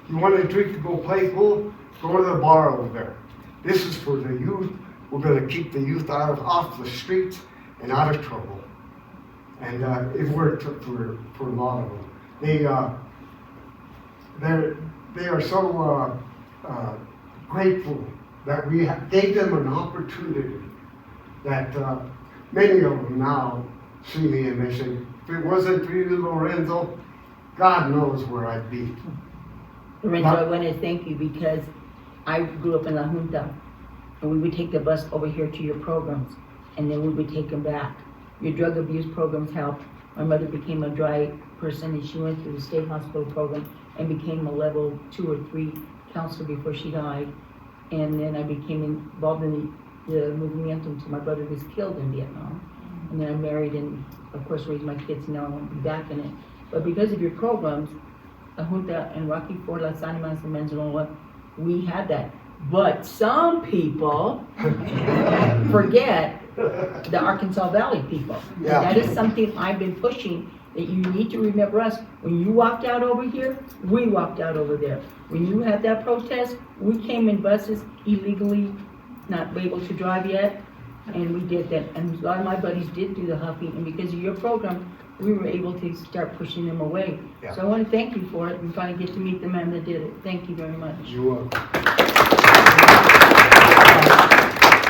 You want to drink to go play pool? Go to the bar over there. This is for the youth. We're going to keep the youth off the streets and out of trouble." And it worked for a lot of them. They are so grateful that we gave them an opportunity that many of them now see me and they say, if it wasn't for you, Lorenzo, God knows where I'd be.
Lorenzo, I want to thank you because I grew up in La Junta, and we would take the bus over here to your programs, and then we would take them back. Your drug abuse programs helped. My mother became a dry person, and she went through the state hospital program and became a level 2 or 3 counselor before she died. And then I became involved in the movimiento until my brother was killed in Vietnam. And then I married and, of course, raised my kids, and now I won't be back in it. But because of your programs, La Junta and Rocky Ford, Las Animas, and Manzanola, we had that. But some people forget the Arkansas Valley people.
Yeah.
That is something I've been pushing, that you need to remember us. When you walked out over here, we walked out over there. When you had that protest, we came in buses illegally, not able to drive yet, and we did that. And a lot of my buddies did do the huffing, and because of your program, we were able to start pushing them away.
Yeah.
So I want to thank you for it, and finally get to meet the man that did it. Thank you very much.
You're welcome.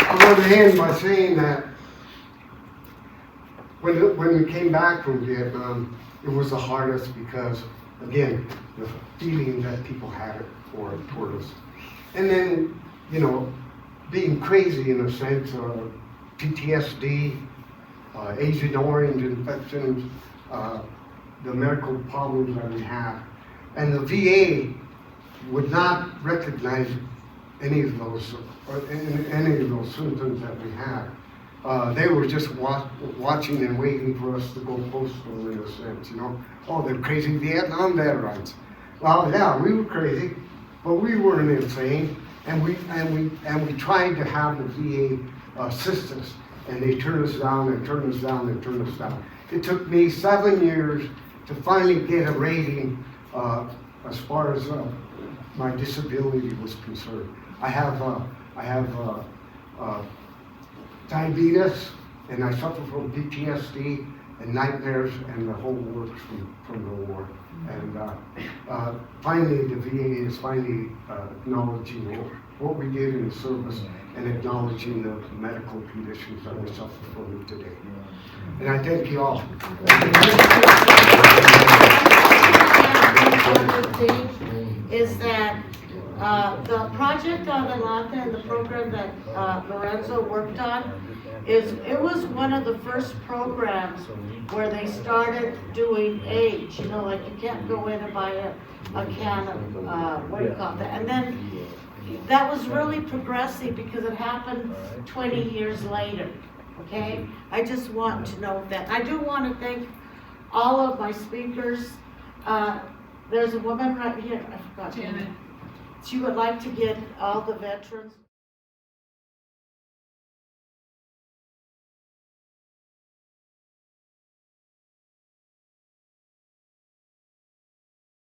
I want to end by saying that when we came back from Vietnam, it was the hardest because, again, the feeling that people had it toward us. And then, you know, being crazy in a sense, PTSD, Agent Orange infections, the medical problems that we have. And the VA would not recognize any of those, or any of those symptoms that we had. They were just watching and waiting for us to go postal in a sense, you know. Oh, they're crazy Vietnam veterans. Well, yeah, we were crazy, but we weren't insane, and we tried to have the VA assist us, and they turned us down and turned us down and turned us down. It took me 7 years to finally get a rating as far as my disability was concerned. I have diabetes, and I suffer from PTSD and nightmares and the whole works from the war. And finally, the VA is finally acknowledging what we did in the service and acknowledging the medical conditions that we suffer from today. And I thank you all.
Is that the project on Atlanta and the program that Lorenzo worked on it was one of the first programs where they started doing age, you know, like you can't go in and buy a can of, what do you call that? And then that was really progressive because it happened 20 years later, okay? I just want to know that. I do want to thank all of my speakers. There's a woman right here, I forgot her name. She would like to get all the veterans.